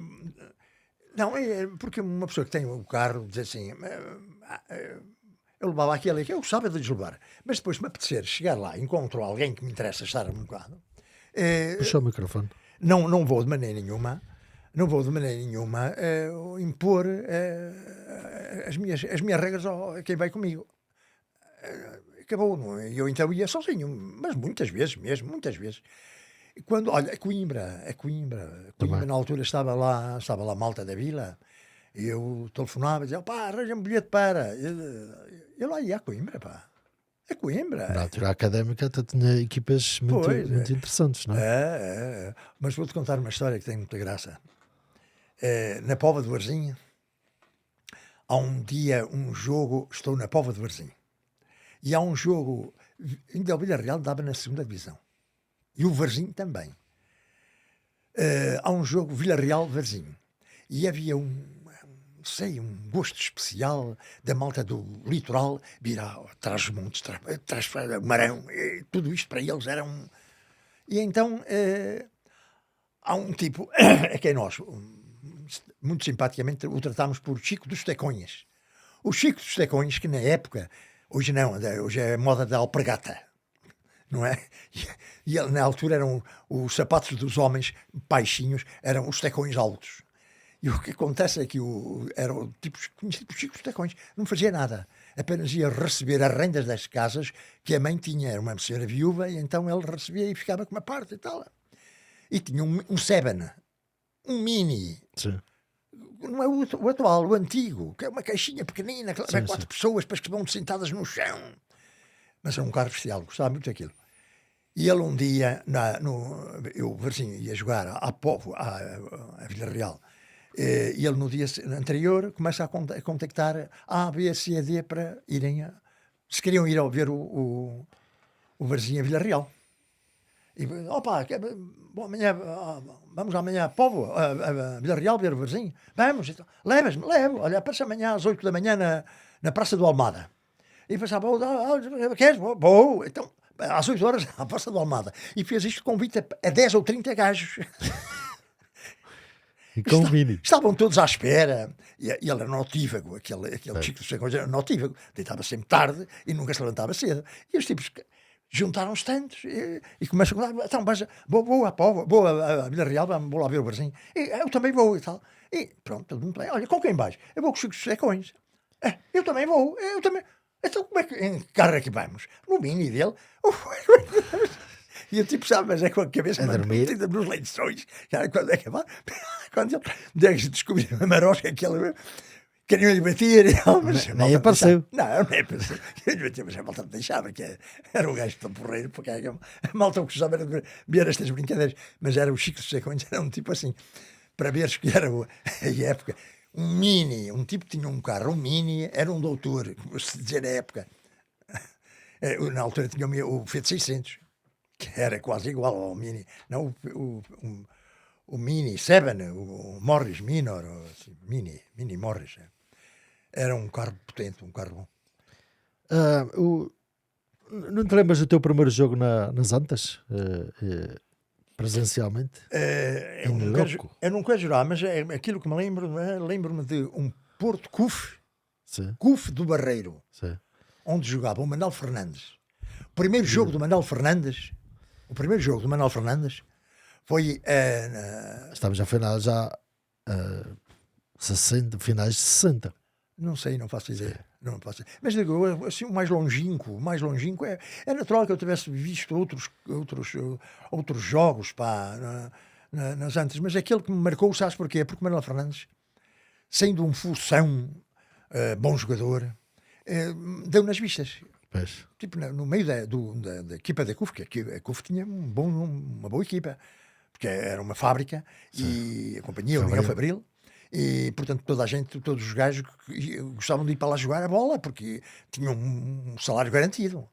não, porque uma pessoa que tem o carro diz assim, eu levava aquele que eu gostava de deslevar, mas depois se me apetecer chegar lá, encontro alguém que me interessa estar um bocado. Puxa o microfone. Não vou de maneira nenhuma impor as minhas regras a quem vai comigo. Acabou, não é? Eu então ia sozinho, mas muitas vezes mesmo, muitas vezes. Quando, olha, a Coimbra na altura estava lá a malta da vila, e eu telefonava e dizia, arranja-me um bilhete para. Eu lá ia a Coimbra, A Coimbra. Na altura académica até tinha equipas muito interessantes, não é? Mas vou-te contar uma história que tem muita graça. Na Póvoa de Varzim, há um dia um jogo, estou na Póvoa de Varzim, e há um jogo, ainda o Villarreal dava na segunda divisão, e o Varzim também. Há um jogo Villarreal-Varzim, e havia um gosto especial da malta do litoral vir atrás dos montes, atrás do Marão, tudo isto para eles era um... E então há um tipo, a quem nós, muito simpaticamente, o tratámos por Chico dos Tecões. O Chico dos Tecões, que na época, hoje não, hoje é moda da alpargata, não é? E na altura eram os sapatos dos homens baixinhos, eram os tecões altos. E o que acontece é que era o tipo conhecido por Chico dos Tecões, não fazia nada, apenas ia receber as rendas das casas que a mãe tinha, era uma senhora viúva, e então ele recebia e ficava com uma parte e tal. E tinha um Seban, um Mini. Sim. Não é o atual, o antigo, que é uma caixinha pequenina, que leva 4 pessoas, depois que vão sentadas no chão. Mas era um carro especial, gostava muito daquilo. E ele um dia, eu assim, ia jogar à Póvoa, a Villarreal, e ele no dia anterior começa a contactar A, B, C e D para irem se queriam ir a ver o Varzim a Villarreal. E amanhã, vamos amanhã a Póvoa, a Villarreal ver o Varzim. Vamos, então, levo, olha, passa amanhã às 8 da manhã na Praça do Almada. E pensava, queres? Vou, então, às 8 horas à Praça do Almada. E fez isto convite a 10 ou 30 gajos. E com estavam todos à espera, e ele era notívago, aquele Chico dos Tecões era notívago, deitava sempre tarde e nunca se levantava cedo. E os tipos juntaram-se tantos e começam a falar, então vou à Póvoa, vou a Villarreal, vou lá ver o Varzim, e eu também vou e tal. E pronto, todo mundo bem, olha, com quem vais? Eu vou com os Chico dos Tecões. Eu também vou, então como é que em que carro é que vamos? No Mini dele. E eu tipo, sabe, mas é com a cabeça metida nos lençóis. Quando ele descobriu a marosca que ele queriam lhe bater. Nem apareceu. Não, nem apareceu. Mas a malta não deixava, porque era o gajo tão porreiro, porque a malta gostava de ver estas brincadeiras. Mas era o Chico dos Tecões, era um tipo assim, para veres que era a época. um Mini, um tipo que tinha um carro, um Mini, era um doutor, como se dizer na época. Na altura tinha o Fiat 600, que era quase igual ao Mini. Não, o Mini 7, o Morris Minor, assim, Mini Morris. Era um carro potente, um carro bom. Não te lembras do teu primeiro jogo nas Antas? Presencialmente? Eu não quero jurar, mas é aquilo que me lembro, lembro-me de um Porto CUF, Sim. CUF do Barreiro, Sim. onde jogava o Manuel Fernandes. O primeiro jogo do Manuel Fernandes, foi Estamos a final já 60, finais de 60. Não sei, não faço ideia. Não faço. Mas digo, assim, o mais longínquo é natural que eu tivesse visto outros jogos nas antes, mas aquele que me marcou, sabes porquê? Porque o Manuel Fernandes, sendo um fução, bom jogador, deu nas vistas. Pois. Tipo, no meio da equipa da CUF, que a CUF tinha uma boa equipa, porque era uma fábrica. Sim. E a companhia União Fabril. E, portanto, todos os gajos gostavam de ir para lá jogar a bola, porque tinham um salário garantido.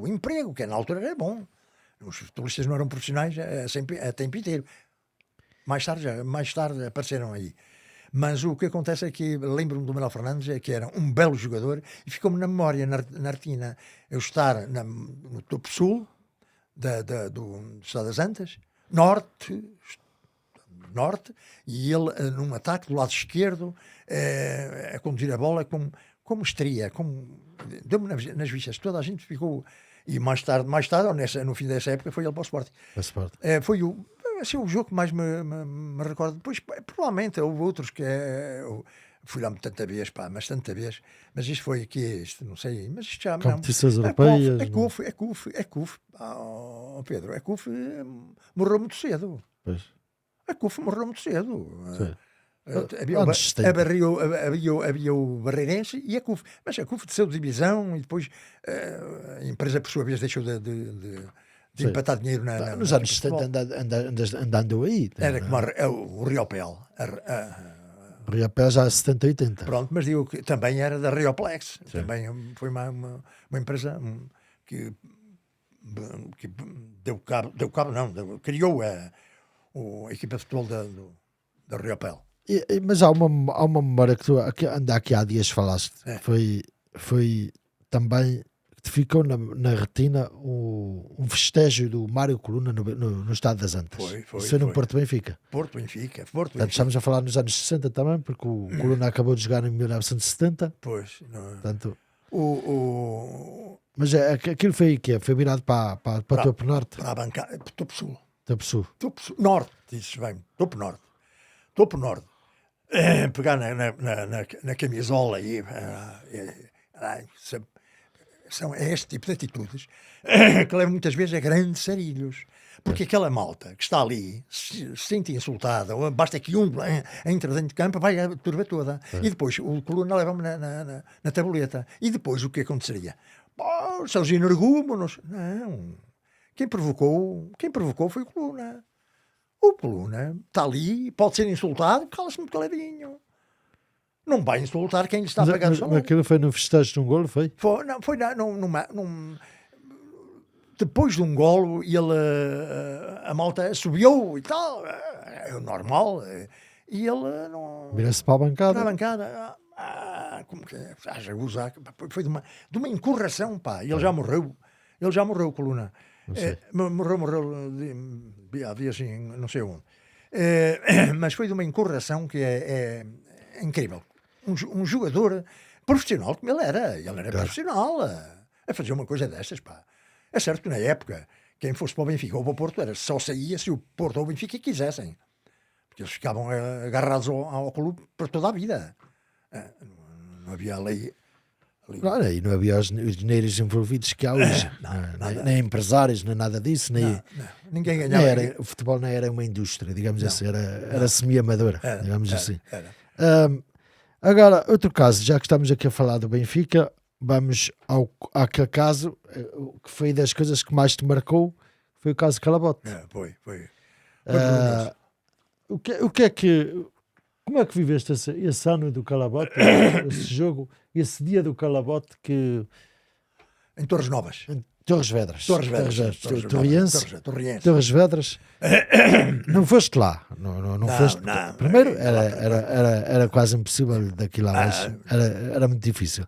Emprego, que na altura era bom. Os futebolistas não eram profissionais a tempo inteiro. Mais tarde apareceram aí. Mas o que acontece é que lembro-me do Manuel Fernandes, que era um belo jogador, e ficou-me na memória, na retina, eu estar no topo sul do Estado das Antas, norte, e ele num ataque do lado esquerdo, a conduzir a bola como estria, deu-me nas vistas. Toda a gente ficou, e mais tarde no fim dessa época, foi ele para o Sporting. Foi o jogo que mais me recordo. Depois, provavelmente, houve outros que fui lá tanta vez, mas isto foi aqui, não sei, mas isto já... Competições europeias... É CUF, Pedro, é CUF morreu muito cedo. Pois. A CUF morreu muito cedo. Havia o Barreirense e a CUF. Mas a CUF desceu de divisão e depois a empresa, por sua vez, deixou de empatar dinheiro nos anos 70 andando aí. Era como o Riopel. O Riopel já é 70, 80. Pronto, mas digo que também era da Rioplex. Sim. Também foi uma empresa que criou a equipa de futebol da Riopel. Mas há uma memória que anda aqui há dias falaste. Foi também que ficou na retina um festejo do Mário Coluna no Estado das Antas. Foi no Porto Benfica. Portanto, estamos a falar nos anos 60 também, porque o Coluna acabou de jogar em 1970. Pois, não é? Portanto, mas aquilo foi o quê? Foi virado para o Topo Norte? Para a bancada, Topo Sul. Topo Sul. Norte, dizes bem. Topo Norte. Pegar na camisola e são este tipo de atitudes que levam muitas vezes a grandes sarilhos. Porque aquela malta que está ali se sente insultada, ou basta que entre dentro de campo, vai a turba toda. E depois o Coluna leva-me na tabuleta. E depois o que aconteceria? Seus energúmenos. Não. Quem provocou foi o Coluna. O Coluna está ali, pode ser insultado, cala-se muito caladinho. Não vai insultar quem lhe está a pagar o salário. Mas aquilo foi no festejo de um golo, foi? Foi depois de um golo, a malta subiu e tal, é normal, e ele não... Vira-se para a bancada. Para a bancada, como que é? Foi de uma encurração, pá, e ele já morreu, o Coluna. Morreu havia assim, não sei onde. Mas foi de uma encurração que é incrível. Um jogador profissional como ele era claro. Profissional a fazer uma coisa destas, pá. É certo que na época, quem fosse para o Benfica ou para o Porto só saía se o Porto ou o Benfica quisessem. Porque eles ficavam agarrados ao clube para toda a vida. Não havia lei. Claro, e não havia os dinheiros envolvidos que há hoje. Nem empresários, nem nada disso. Ninguém ganhava. O futebol não era uma indústria, digamos assim. Era semi-amadora, digamos assim. Agora, outro caso, já que estamos aqui a falar do Benfica, vamos àquele caso que foi das coisas que mais te marcou, foi o caso Calabote. Foi. O que é que Como é que viveste esse ano do Calabote, esse jogo, esse dia do Calabote que... Em Torres Novas. Em Torres Vedras. Torriense. Torres Vedras. Não foste lá. Não foste. Não. Primeiro, era quase impossível daqui lá abaixo. Era muito difícil.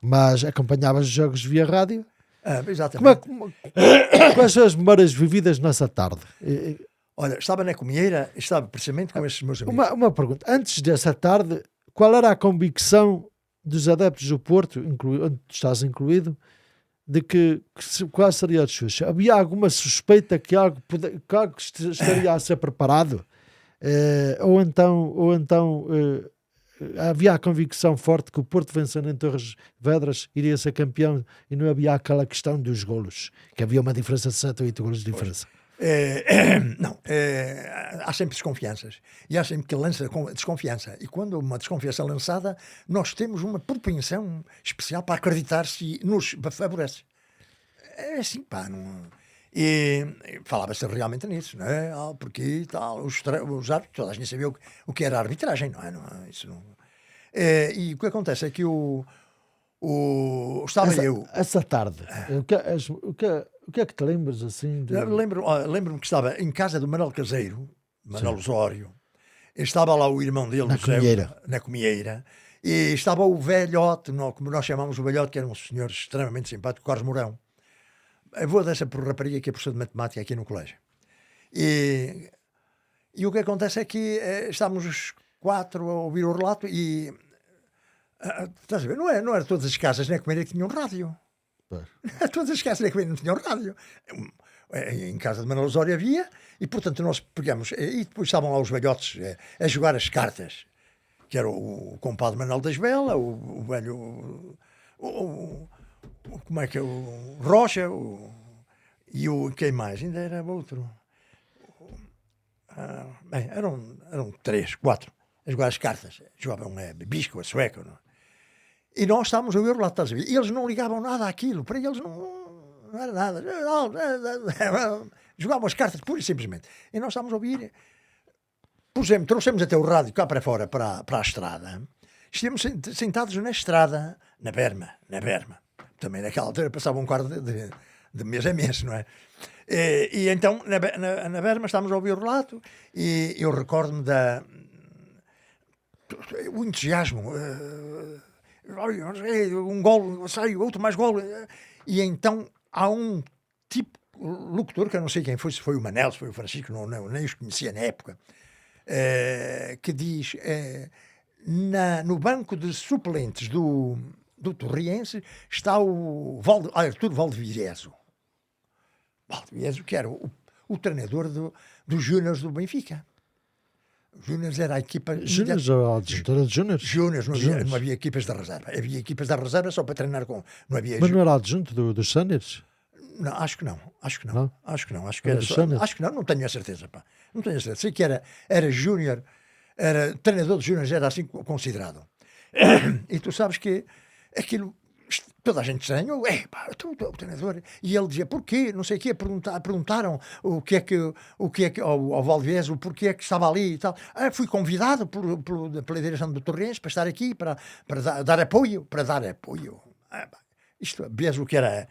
Mas acompanhavas os jogos via rádio. Exatamente. Quais são as memórias vividas nessa tarde? Olha, estava na Comieira, estava precisamente com esses meus amigos. Uma pergunta. Antes dessa tarde, qual era a convicção dos adeptos do Porto, onde tu estás incluído, de qual seria a desfecho? Havia alguma suspeita que algo estaria a ser preparado? Ou então havia a convicção forte que o Porto, vencendo em Torres Vedras, iria ser campeão e não havia aquela questão dos golos, que havia uma diferença de 7 ou 8 golos de diferença? Há sempre desconfianças e há sempre que lança desconfiança, e quando uma desconfiança é lançada, nós temos uma propensão especial para acreditar se nos favorece. É assim, pá, não... E falava-se realmente nisso, não é? Porque tal, os árbitros, toda a gente sabia o que era a arbitragem, não é? Isso não... E o que acontece é que essa tarde, o que é que te lembras assim? Lembro-me que estava em casa do Manuel Caseiro, Manuel Osório, estava lá o irmão dele, na Comieira, e estava o velhote, como nós chamamos o velhote, que era um senhor extremamente simpático, Carlos Mourão, avô dessa rapariga que é professor de matemática aqui no colégio. E o que acontece é que estávamos os 4 a ouvir o relato e... estás a ver? Não era todas as casas na Comieira que tinham rádio. Todas as casas na Comieira não tinham rádio. Em casa de Manuel Osório havia, e portanto nós pegamos, e depois estavam lá os velhotes a jogar as cartas, que era o compadre Manuel das Bela, o velho, como é que é, o Rocha, e quem mais? Ainda era outro. Eram 3, 4 a jogar as cartas. Jogavam bisco, a sueca, não? E nós estávamos a ouvir lá, estás a ver? E eles não ligavam nada àquilo, para eles não era nada. Jogavam as cartas pura e simplesmente. E nós estávamos a ouvir. Trouxemos até o rádio cá para fora, para a estrada. Estivemos sentados na estrada, na berma. Também naquela altura passava um quarto de mês a mês, não é? E então, na berma, estávamos a ouvir o relato, e eu recordo-me o entusiasmo. Um gol, sai outro mais gol, e então há um tipo locutor, que eu não sei quem foi, se foi o Manel, se foi o Francisco, nem os conhecia na época, que diz, no banco de suplentes do Torriense está o Artur Valdevieso, que era o treinador dos Júniors do Benfica. Júniors era a equipa... Júniors ou adjuntora de Júniors? Júniors, não havia equipas da reserva. Havia equipas da reserva só para treinar com... Não havia... Mas não era adjunto dos Sanders? Não, acho que não. Acho que era só... Acho que não tenho a certeza, pá. Não tenho a certeza. Sei que era Júnior, era treinador de Júniors, era assim considerado. E tu sabes que aquilo... Toda a gente estranhou, o treinador, e ele dizia, porquê, não sei o quê, perguntaram o que é que ao Valdevez, o porquê é que estava ali e tal. Fui convidado pela direção do Torrense para estar aqui, para dar apoio, isto, vês o que era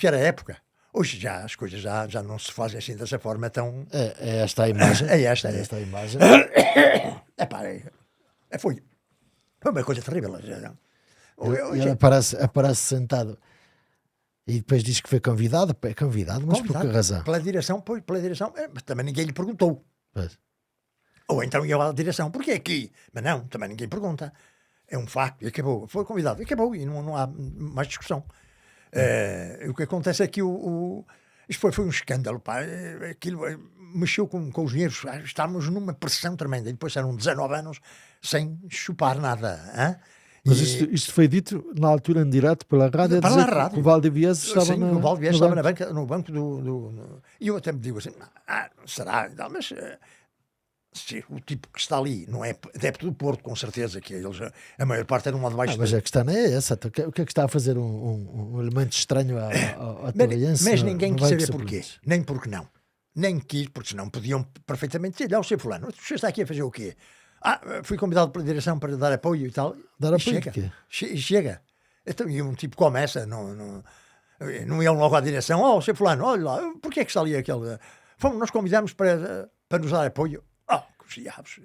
a época. Hoje já as coisas já não se fazem assim dessa forma tão... É esta a imagem. É esta a imagem. Foi uma coisa terrível. Ele aparece sentado e depois diz que foi convidado. É convidado, mas por que razão? Pela direção, mas também ninguém lhe perguntou. Pois. Ou então ia à direção, porquê aqui? Mas não, também ninguém pergunta. É um facto, e acabou. Foi convidado, e acabou, e não há mais discussão. O que acontece é que isto foi um escândalo, pá. Aquilo mexeu com os dinheiros. Estávamos numa pressão tremenda, e depois eram 19 anos sem chupar nada, hein? Mas isto foi dito na altura em direto pela rádio, pela rádio. Que o Valdevez estava, o Valdevez estava no banco do... E eu até me digo assim, será? Não, mas se o tipo que está ali não é adepto do Porto, com certeza, que eles, a maior parte eram lá de baixo. Mas a questão não é essa. O que é que está a fazer um elemento estranho à Torriense? Mas ninguém quis saber porquê. Nem porque não. Nem quis, porque senão podiam perfeitamente dizer, o seu fulano, você está aqui a fazer o quê? Fui convidado pela direção para dar apoio e tal. Dar e apoio de chega. quê? Chega. Então, e um tipo começa, não iam logo à direção. Seu fulano, olha lá, porquê é que está ali aquele... Nós convidamos para nos dar apoio. Que diabos.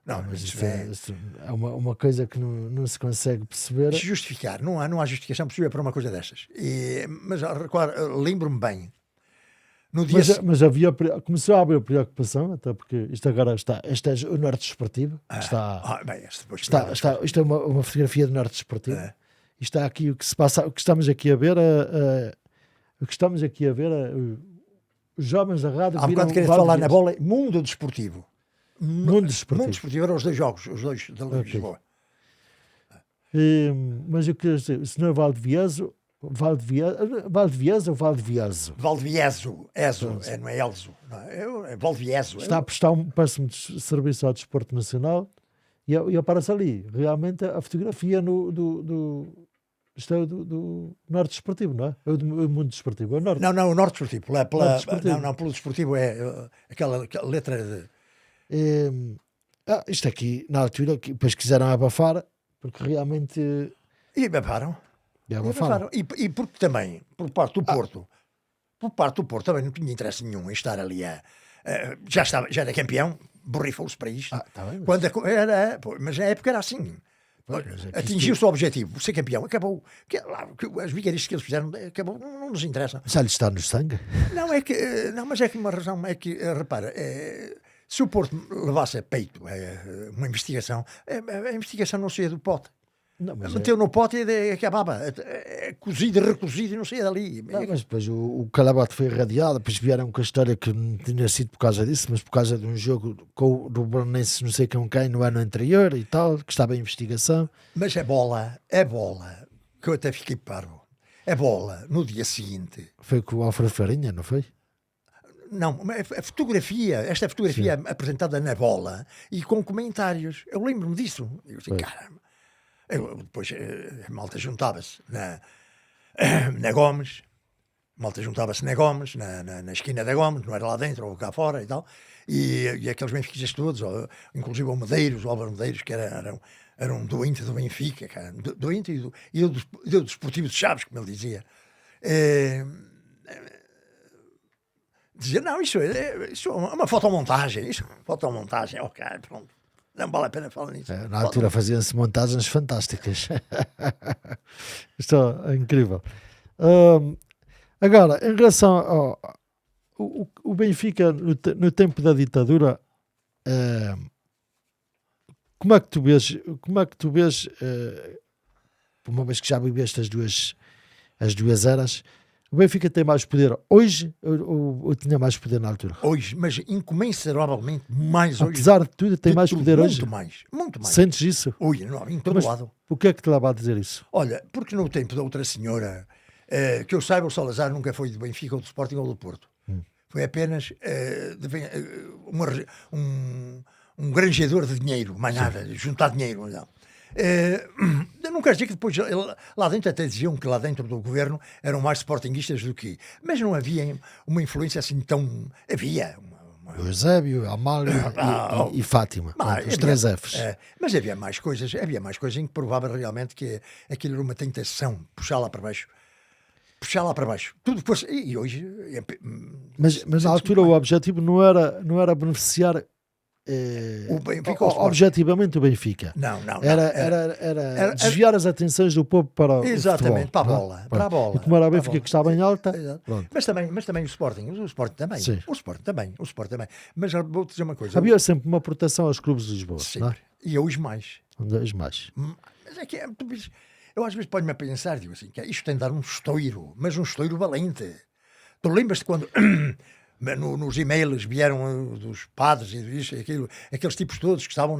Não, Mas isso isso é uma coisa que não se consegue perceber. justificar. Não há justificação possível para uma coisa destas. Mas lembro-me bem. No dia Mas começou a haver preocupação, até porque isto agora este é o Norte Desportivo. Isto é uma fotografia do Norte Desportivo. E está aqui o que se passa, o que estamos aqui a ver, os jovens da rádio. Há bocado queria falar na bola, mundo desportivo. Mundo desportivo eram os dois jogos, os dois da Lisboa. Mas eu queria dizer, o senhor Valdevieso ou Valdevieso? Valdevieso, não é Elzo. É Valdevieso. Está a prestar um péssimo serviço ao desporto nacional e aparece ali, realmente, a fotografia isto é do Norte Desportivo, não é? É o Mundo Desportivo, é o Norte. Não, o Norte Desportivo. Pelo Desportivo é aquela letra de... Isto aqui, na altura, depois quiseram abafar, porque realmente... E abafaram. E porque também, por parte do Porto, também não tinha interesse nenhum em estar ali já era campeão, borrifou-se para isto. Tá bem, mas na época era assim. Atingiu-se o objetivo, ser campeão, acabou. As vigarices que eles fizeram, acabou, não nos interessa. Já lhe está no sangue? Mas é que uma razão é que, repara, se o Porto levasse a peito uma investigação, a investigação não saía do pote. Meteu no pote e acabava cozido e recozido e não saía dali. Mas depois o Calabote foi irradiado, depois vieram com a história que não tinha sido por causa disso, mas por causa de um jogo do Belenenses, não sei quem no ano anterior e tal, que estava em investigação. Mas a bola, que eu até fiquei parvo, a bola no dia seguinte... Foi com o Alfredo Farinha, não foi? Não, esta fotografia apresentada na bola e com comentários, eu lembro-me disso. Eu disse, caramba. Depois a malta juntava-se na Gomes, na esquina da Gomes, não era lá dentro ou cá fora e tal, e aqueles benfiquistas todos, inclusive o Álvaro Medeiros, que era um doente do Benfica, cara, doente e do Desportivo de Chaves, como ele dizia. Dizia, não, isso é uma fotomontagem, ok, pronto. Não vale a pena falar nisso. Na altura faziam-se montagens fantásticas. Isto é incrível. Agora, em relação ao Benfica no tempo da ditadura, como é que tu vês, uma vez que já viveste as duas eras, o Benfica tem mais poder hoje ou tinha mais poder na altura? Hoje, mas incomensuravelmente mais hoje. Apesar de tudo, tem mais poder hoje? Muito mais. Sentes isso? Hoje, em todo lado. O que é que te leva a dizer isso? Olha, porque no tempo da outra senhora, que eu saiba, o Salazar nunca foi do Benfica ou do Sporting ou do Porto. Foi apenas um granjeador de dinheiro, mais nada, juntar dinheiro. Não. Eu não quero dizer que depois lá dentro até diziam que lá dentro do governo eram mais sportinguistas do que, mas não havia uma influência assim tão... Havia o Eusébio, Amália e Fátima, os três Fs. Mas havia mais coisas em que provava realmente que aquilo era uma tentação, puxar lá para baixo. Tudo fosse, e hoje... Mas na altura o objetivo não era beneficiar objetivamente o Benfica. Não. Era desviar as atenções do povo para o exatamente, futebol, para a bola. E como era o Benfica que estava em alta. Mas também o Sporting também. Sim. O Sporting também. Mas vou-te dizer uma coisa. Havia sempre uma proteção aos clubes de Lisboa. Sempre. Não é? E hoje mais. Mas é que eu às vezes ponho-me a pensar, digo assim, que isto tem de dar um estouro, mas um estouro valente. Tu lembras-te quando... nos e-mails vieram dos padres e isso, aquilo, aqueles tipos todos que estavam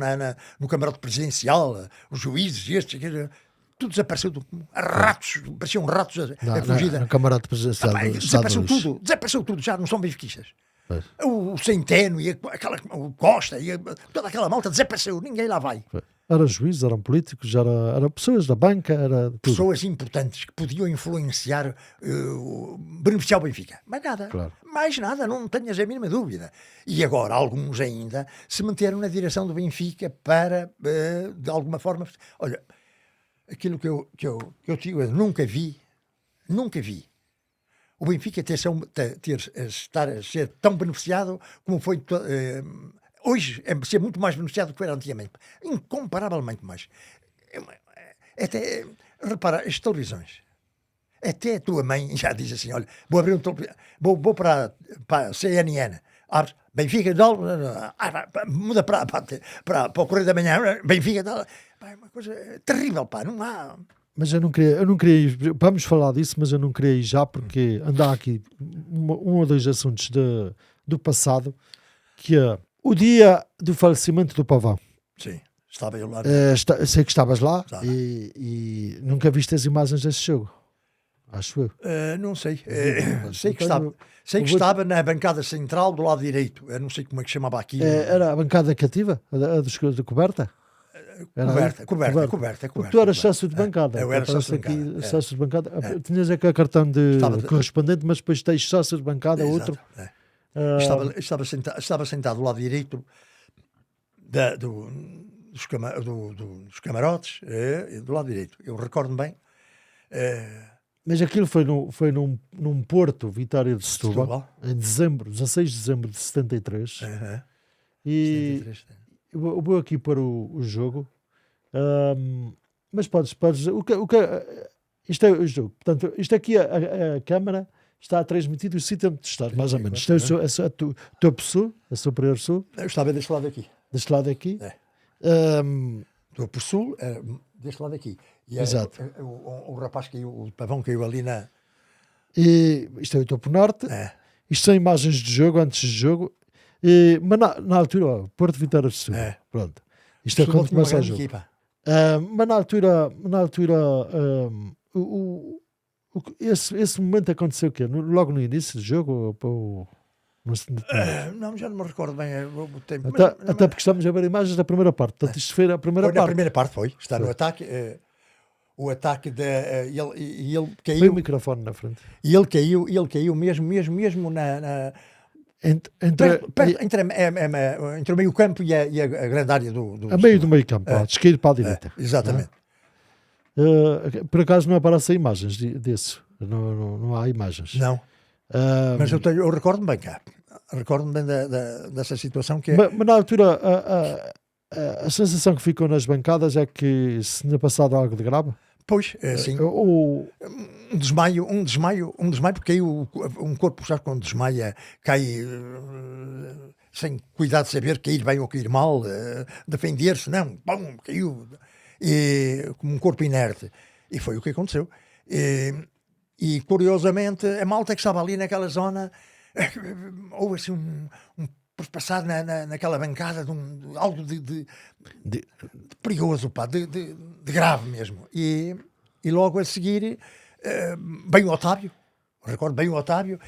no camarote presidencial, os juízes, tudo desapareceu, pareciam ratos a fugir. No camarote presidencial desapareceu tudo, já não são benfiquistas. O Centeno e o Costa e toda aquela malta desapareceu, ninguém lá vai. Era juízes, eram políticos, era pessoas da banca, era tudo. Pessoas importantes que podiam influenciar, beneficiar o Benfica. Mais nada. Claro. Mais nada, não tenhas a mínima dúvida. E agora, alguns ainda se meteram na direção do Benfica para, de alguma forma... Olha, aquilo que eu digo, eu nunca vi o Benfica estar a ser tão beneficiado como foi hoje, é ser muito mais beneficiado do que era antigamente, incomparavelmente mais. Até, repara, as televisões, até a tua mãe já diz assim, olha, vou abrir vou para a CNN, abres, Benfica, muda para o Correio da Manhã, Benfica, é uma coisa terrível, pá, não há... Mas eu não queria ir, vamos falar disso, mas eu não queria ir já, porque andar aqui um ou dois assuntos do passado, que é o dia do falecimento do Pavão. Sim, estava eu lá. Sei que estavas lá e nunca viste as imagens desse jogo, acho eu. Não sei. Sei que estava na bancada central do lado direito. Eu não sei como é que chamava aquilo. Era a bancada cativa, a coberta? Coberta. Porque tu eras sócio de bancada. Eu era sócio de bancada. Sócio de bancada. Tinhas aquele cartão de correspondente, mas depois tens sócio de bancada, outro. Estava sentado do lado direito dos camarotes, do lado direito. Eu recordo-me bem. Mas aquilo foi num Porto, Vitória de Setúbal, em 16 de dezembro de 73. E 73, eu vou aqui para o jogo, mas podes isto é o jogo. Portanto, isto aqui, a câmara está a transmitir o sítio onde tu estás, mais ou menos. Isto é a tua pessoa, a superior sul. Eu estava deste lado aqui. Deste lado aqui. Estou por sul, deste lado aqui. E exato. O rapaz caiu, o Pavão caiu ali na... E isto é o topo norte. Isto são imagens de jogo, antes do jogo. Mas na altura, Porto Vitória de Setúbal. Pronto. Isto é quando começa o jogo. Mas na altura esse momento aconteceu o quê? Logo no início do jogo? Não, já não me recordo bem o tempo. Até porque estamos a ver imagens da primeira parte. Portanto, isto foi a primeira parte. Na primeira parte foi. Está no ataque. O ataque e ele caiu. Põe o microfone na frente. E ele caiu mesmo na entre o meio campo e a grande área do a meio do meio campo, de esquerda para a direita. Exatamente. Por acaso não aparecem imagens disso. Não há imagens. Não. Mas eu recordo-me bem, cá. Recordo-me bem dessa situação que é... Mas na altura a sensação que ficou nas bancadas é que se tinha passado algo de grave. Pois, sim. Um desmaio, porque caiu um corpo já quando desmaia, cai sem cuidado de saber cair bem ou cair mal, defender-se, não, bom, caiu, como um corpo inerte. E foi o que aconteceu. E curiosamente, a malta que estava ali naquela zona, houve assim por passar naquela bancada de algo de perigoso, pá, de grave mesmo. E logo a seguir, bem o Otávio, recordo bem o Otávio,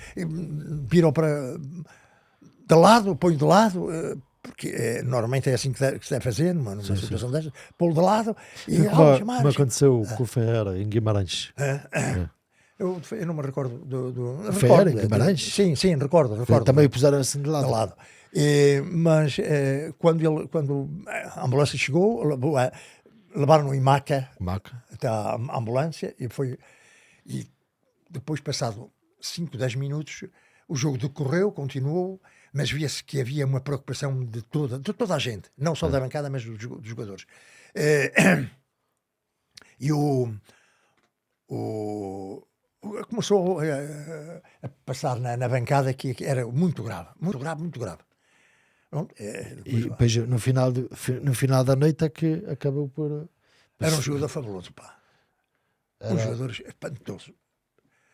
virou para de lado, põe de lado, porque normalmente é assim que se deve fazer numa situação destas, pô-lo de lado e como aconteceu com o Ferreira em Guimarães. Eu não me recordo do Ferreira em Guimarães? Sim, recordo. Também o puseram assim de lado. Mas quando a ambulância chegou, levaram-no em maca até a ambulância e depois, passado 5, 10 minutos, o jogo decorreu, continuou, mas via-se que havia uma preocupação de toda a gente, não só da bancada, mas dos jogadores. E começou a passar na bancada que era muito grave. Pronto, e depois no final da noite é que acabou por... Era um jogador fabuloso, pá. Um jogador espantoso.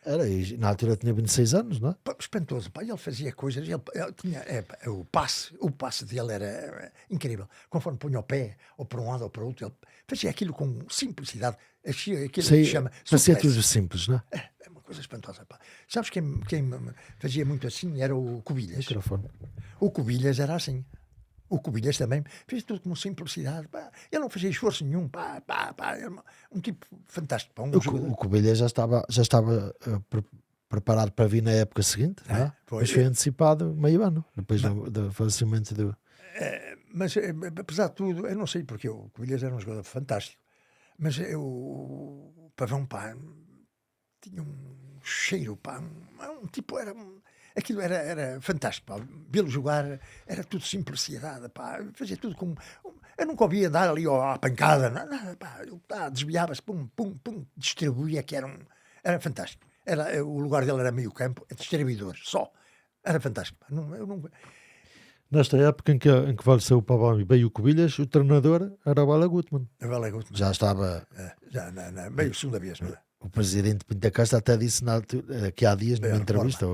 Era, e na altura tinha 26 anos, não é? Espantoso, pá. Ele fazia coisas, ele tinha, o passe dele era incrível. Conforme punha o pé, ou para um lado ou para o outro, ele fazia aquilo com simplicidade. Aquilo que se chama... Parecia tudo simples, não é? É uma coisa espantosa, pá. Sabes quem fazia muito assim? Era o Cubilhas. Microfone. O Cubilhas era assim. O Cubilhas também fez tudo com simplicidade. Pá. Ele não fazia esforço nenhum. Pá. Era um tipo fantástico. Pá, O Covilhã já estava preparado para vir na época seguinte, não é? Mas foi antecipado meio ano, depois do falecimento do... Mas, apesar de tudo, eu não sei porque o Cubilhas era um jogador fantástico. Mas o Pavão, pá, tinha um cheiro, pá, um tipo, aquilo era fantástico, pá, vê-lo jogar, era tudo simplicidade, pá, fazia tudo com... Eu nunca ouvia dar ali à pancada, nada, pá, desviava-se, pum, distribuía, que era fantástico. O lugar dele era meio campo, distribuidor, só. Era fantástico, pá, eu nunca... Nesta época em que faleceu o Pavão e veio o Covilhas, o treinador era o Vala Gutmann. Já estava... Já meio segunda vez, não é? O presidente Pinto Costa até disse que há dias numa entrevista,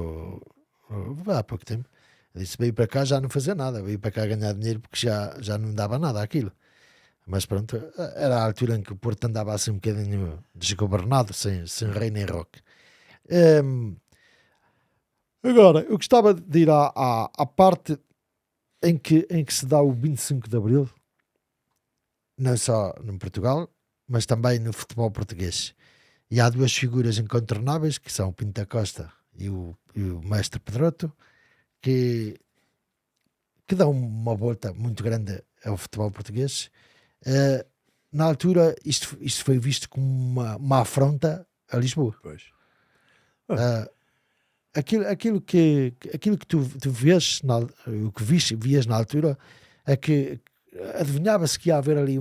há pouco tempo, disse: veio para cá já não fazer nada, veio para cá ganhar dinheiro porque já não dava nada aquilo. Mas pronto, era a altura em que o Porto andava assim um bocadinho desgovernado, sem rei nem roque. Agora, eu gostava de ir à parte em que se dá o 25 de Abril, não só no Portugal, mas também no futebol português. E há duas figuras incontornáveis, que são o Pinto da Costa e o mestre Pedroto, que dão uma volta muito grande ao futebol português. Na altura, isto foi visto como uma afronta a Lisboa. Pois. Aquilo que tu vês, o que vias na altura, é que adivinhava-se que ia haver ali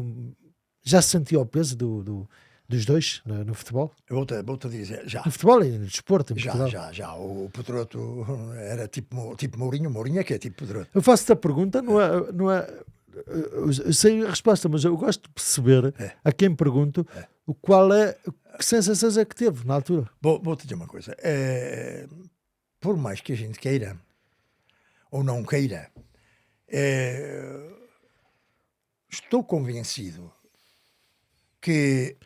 já se sentia o peso dos dois no futebol? Vou-te dizer, já. No futebol e no desporto, em Portugal. Já. O Pedroto era tipo Mourinho. Mourinho é que é tipo Pedroto. Eu faço-te a pergunta, não é eu sei a resposta, mas eu gosto de perceber a quem pergunto qual é, que sensações é que teve na altura. Vou-te dizer uma coisa. Por mais que a gente queira ou não queira, estou convencido que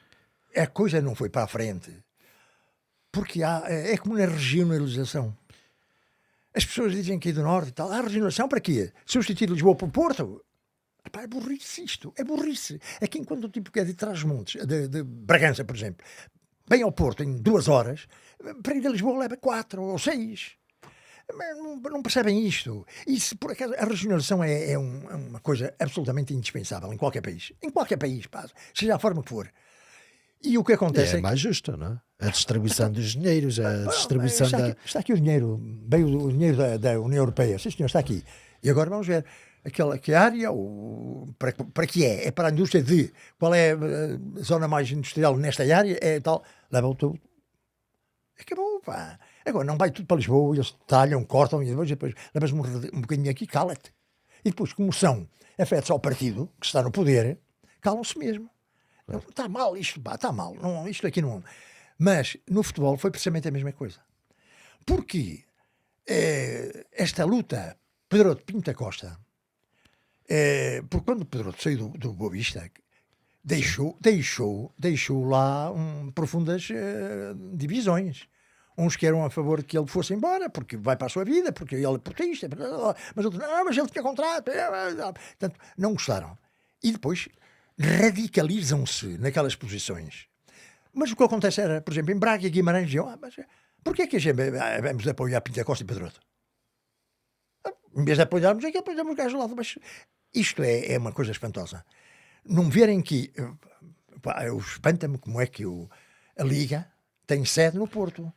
a coisa não foi para a frente porque é como na regionalização. As pessoas dizem que é do Norte e tal. Regionalização para quê? Substituir Lisboa por Porto? Epá, é burrice isto, é burrice. Aqui enquanto o tipo que é de Trás-os-Montes, de Bragança, por exemplo, vem ao Porto em 2 horas, para ir a Lisboa leva 4 ou 6. Não percebem isto. E se por acaso a regionalização é uma coisa absolutamente indispensável em qualquer país. Em qualquer país, pá, seja a forma que for. E o que acontece é mais justo, não é? A distribuição dos dinheiros, a distribuição está aqui o dinheiro, veio o dinheiro da União Europeia. Sim, senhor, está aqui. E agora vamos ver que área, para que é? É para a indústria de... Qual é a zona mais industrial nesta área? É tal. Leva-o tudo. Acabou, pá. Agora não vai tudo para Lisboa, eles talham, cortam e depois levas um bocadinho aqui, cala-te. E depois, como são afetos ao partido, que está no poder, calam-se mesmo. Está mal isto, pá, está mal. Não, isto aqui não... Mas no futebol foi precisamente a mesma coisa. Porque esta luta, Pedroto Pinto da Costa, porque quando Pedroto saiu do Boa Vista, deixou lá profundas divisões. Uns que eram a favor de que ele fosse embora, porque vai para a sua vida, porque ele é portista, mas outros, não, mas ele tinha contrato. Portanto, não gostaram. E depois radicalizam-se naquelas posições. Mas o que acontece era, por exemplo, em Braga e Guimarães diziam, mas porquê é que a gente vamos apoiar Pinto da Costa e Pedroto? Em vez de apoiarmos, é que apoiamos o gajo do lado. Mas isto é uma coisa espantosa. Não verem que... espanta-me como é que a Liga tem sede no Porto.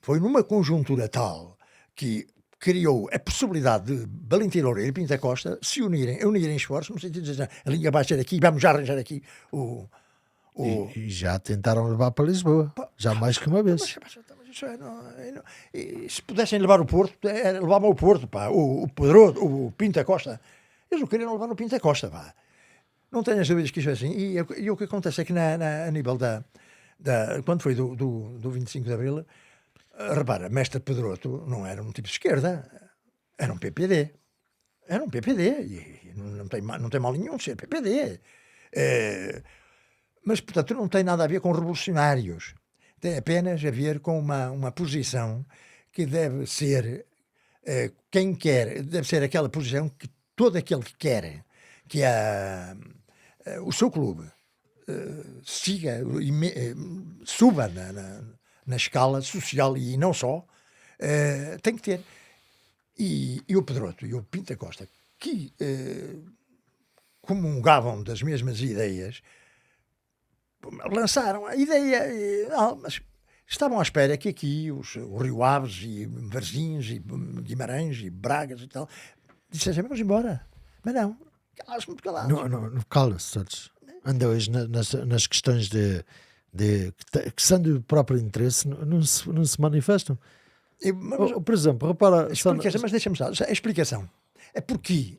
Foi numa conjuntura tal que criou a possibilidade de Valentim Loureiro e Pinto da Costa se unirem esforços, no sentido de dizer, a Liga vai ser aqui, vamos já arranjar aqui E já tentaram levar para Lisboa, já mais que uma vez. Mas isso se pudessem levar o Porto, levavam o Porto, pá, o Pedroto, o Pinto da Costa. Eles não queriam levar o Pinto da Costa, pá. Não tenho as dúvidas que isso é assim. E o que acontece é que a nível quando foi do 25 de Abril, repara, mestre Pedroto não era um tipo de esquerda, era um PPD. Era um PPD, e não tem mal nenhum ser PPD. Mas, portanto, não tem nada a ver com revolucionários. Tem apenas a ver com uma posição que deve ser, quem quer, deve ser aquela posição que todo aquele que quer que o seu clube siga e suba na escala social e não só, tem que ter. E o Pedroto e o Pinto Costa, que comungavam das mesmas ideias, lançaram a ideia, mas estavam à espera que aqui o Rio Aves e Varzinhos e Guimarães e Bragas e tal dissessem, vamos embora. Mas não, calaram-se muito calados. Não cala-se, sabes? Anda hoje nas questões que são do próprio interesse, não se manifestam. Por exemplo, repara... Mas deixa-me só, a explicação é porque,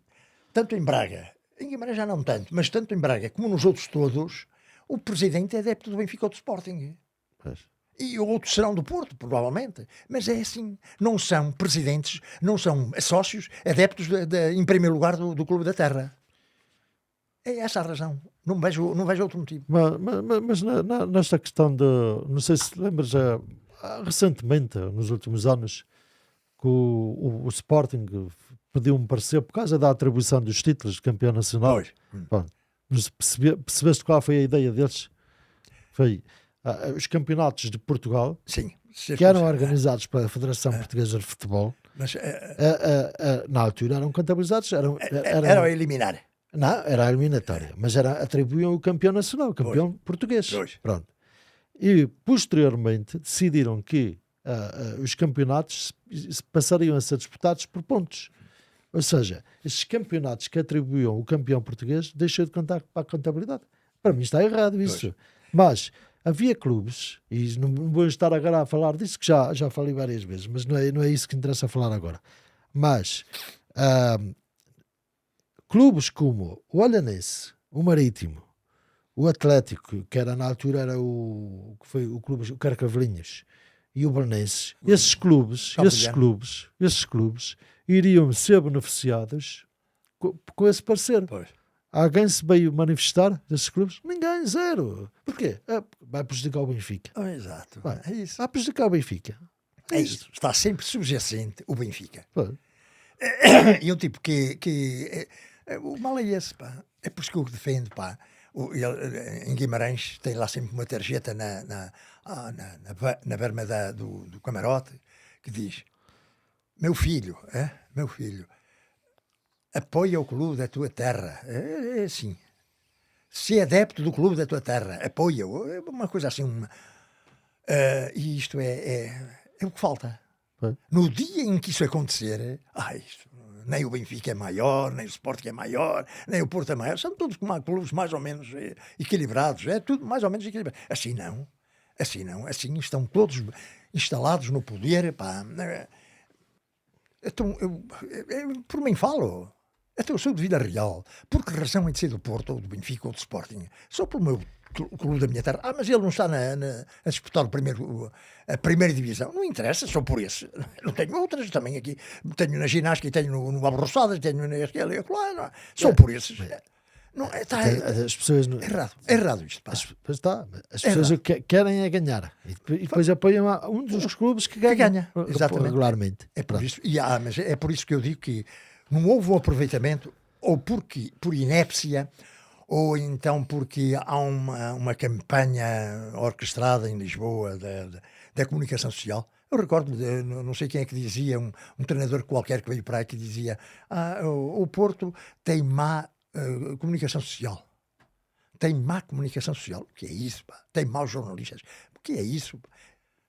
tanto em Braga, em Guimarães já não tanto, mas tanto em Braga como nos outros todos, o presidente é adepto do Benfica ou do Sporting. Pois. E outros serão do Porto, provavelmente. Mas é assim, não são presidentes, não são sócios, adeptos em primeiro lugar do Clube da Terra. É essa a razão. Não vejo outro motivo. Mas nesta questão de... Não sei se lembras, recentemente, nos últimos anos, que o Sporting pediu um parecer por causa da atribuição dos títulos de campeão nacional. Bom, percebeste qual foi a ideia deles? Foi os campeonatos de Portugal, sim, que eram organizados pela Federação Portuguesa de Futebol, mas na altura eram contabilizados, eram a eliminar. Não, era a eliminatória, mas atribuíam o campeão nacional, o campeão português. Pronto. E posteriormente decidiram que os campeonatos passariam a ser disputados por pontos. Ou seja, estes campeonatos que atribuíam o campeão português deixou de contar para a contabilidade. Para mim está errado isso. Mas havia clubes, e não vou estar agora a falar disso, que já falei várias vezes, mas não é isso que interessa falar agora. Mas clubes como o Olhanense, o Marítimo, o Atlético, que era na altura era o clube, o Carcavelinhos, e o Belenenses, esses clubes iriam ser beneficiados com esse parecer. Pois. Alguém se veio manifestar desses clubes? Ninguém, zero. Porquê? Vai prejudicar o Benfica. Exato. É isso. Vai prejudicar o Benfica. É isso. Está sempre subjacente o Benfica. Pois. E um tipo que o mal é esse, pá. É por isso que eu defendo, pá. Ele, em Guimarães tem lá sempre uma tarjeta na berma do camarote que diz: meu filho, apoia o clube da tua terra. É assim. Se é adepto do clube da tua terra, apoia-o. É uma coisa assim. E isto é o que falta. No dia em que isso acontecer, nem o Benfica é maior, nem o Sporting é maior, nem o Porto é maior. São todos clubes mais ou menos equilibrados. É tudo mais ou menos equilibrado. Assim não. Assim estão todos instalados no poder. Pá. Então, eu por mim falo. Até eu sou de Vila Real. Por que razão é de ser do Porto, ou do Benfica, ou do Sporting? Só pelo meu clube da minha terra. Mas ele não está a disputar a primeira divisão. Não interessa, só por esse. Não tenho outras também aqui. Tenho na ginástica, tenho no Barro Roçadas, tenho naquele e acolá. Só por esses. Não, as pessoas errado isto. Pá. As pessoas o que querem é ganhar. E depois apoiam um dos clubes que ganha regularmente. É por isso, mas é por isso que eu digo que não houve um aproveitamento, ou por inépcia, ou então porque há uma campanha orquestrada em Lisboa da comunicação social. Eu recordo, não sei quem é que dizia, um treinador qualquer que veio para aí que dizia: o Porto tem má comunicação social. Tem má comunicação social. O que é isso? Pá? Tem maus jornalistas. O que é isso? Pá?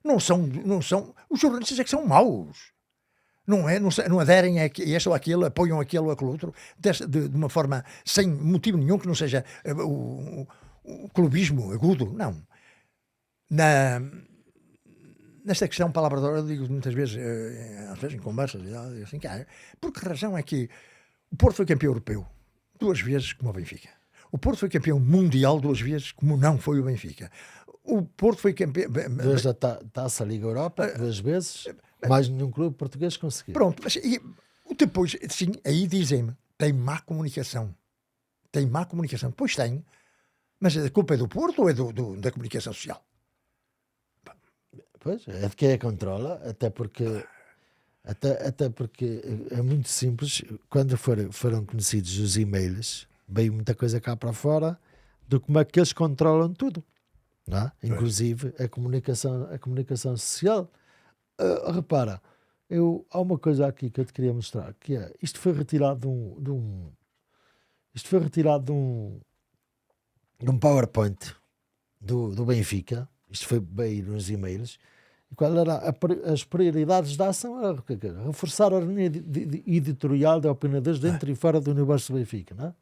Não são. Os jornalistas é que são maus. Não aderem a este ou aquilo, apoiam aquele ou aquele outro, de uma forma sem motivo nenhum, que não seja o clubismo agudo. Não. Nesta questão, palavra de ordem, eu digo muitas vezes, às vezes em conversas, assim, por que razão é que o Porto foi campeão europeu 2 vezes como o Benfica? O Porto foi campeão mundial 2 vezes como não foi o Benfica. O Porto foi campeão... 2 da Taça Liga Europa, 2 vezes... Mais nenhum clube português conseguiu. Pronto, mas depois, sim, aí dizem-me, tem má comunicação. Pois tem, mas a culpa é do Porto ou é da comunicação social? Pois, é de quem a controla, até porque Até porque é muito simples. Quando foram conhecidos os e-mails, veio muita coisa cá para fora de como é que eles controlam tudo, não é? Inclusive a comunicação social. Repara, há uma coisa aqui que eu te queria mostrar, que é, isto foi retirado de um PowerPoint do Benfica. Isto foi bem nos e-mails. E qual era as prioridades da ação? Era reforçar a linha editorial de opinadores dentro e fora do universo do Benfica, não é?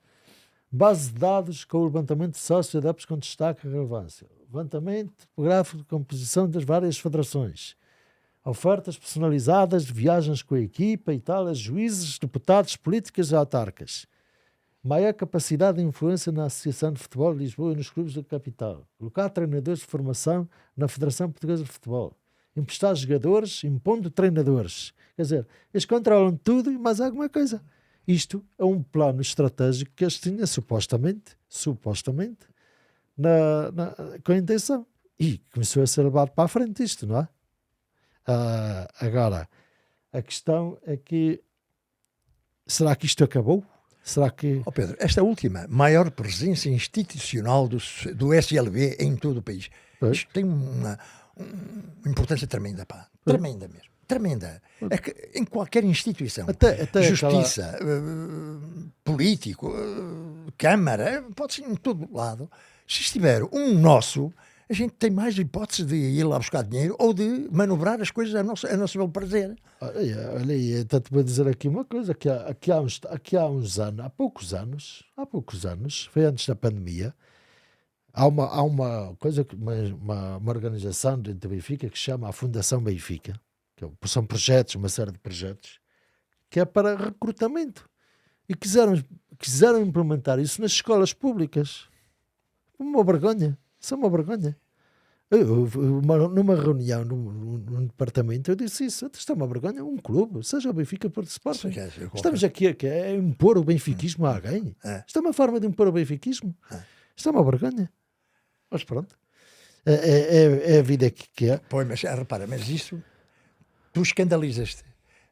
Base de dados com o levantamento de sócios adeptos com destaque e relevância. Levantamento topográfico de composição das várias federações. Ofertas personalizadas de viagens com a equipa e tal, a juízes, deputados, políticas e autarcas. Maior capacidade de influência na Associação de Futebol de Lisboa e nos clubes da capital. Colocar treinadores de formação na Federação Portuguesa de Futebol. Emprestar jogadores, impondo treinadores. Quer dizer, eles controlam tudo e mais alguma coisa. Isto é um plano estratégico que eles tinham supostamente, com a intenção. E começou a ser levado para a frente isto, não é? Agora, a questão é que, será que isto acabou? Será que... Pedro, esta última maior presença institucional do SLB em todo o país, isto tem uma importância tremenda, pá. Tremenda mesmo. Tremenda. É que em qualquer instituição, até justiça, político, câmara, pode ser em todo lado, se estiver um nosso, a gente tem mais hipóteses de ir lá buscar dinheiro ou de manobrar as coisas a nosso belo prazer. Olha aí, até te vou dizer aqui uma coisa, que há uns anos, há poucos anos, foi antes da pandemia, há uma coisa, uma organização dentro do Benfica que se chama a Fundação Benfica, são projetos, uma série de projetos, que é para recrutamento. E quiseram implementar isso nas escolas públicas. Uma vergonha. Isso é uma vergonha. Numa reunião num departamento, eu disse isso. Isto é uma vergonha. Um clube, seja o Benfica Porto Sporting. Estamos aqui a impor o benfiquismo a alguém. Isto é uma forma de impor o benfiquismo. Isto é uma vergonha. Mas pronto. É a vida que é. Pois, mas repara, mas isso... Tu escandalizas-te,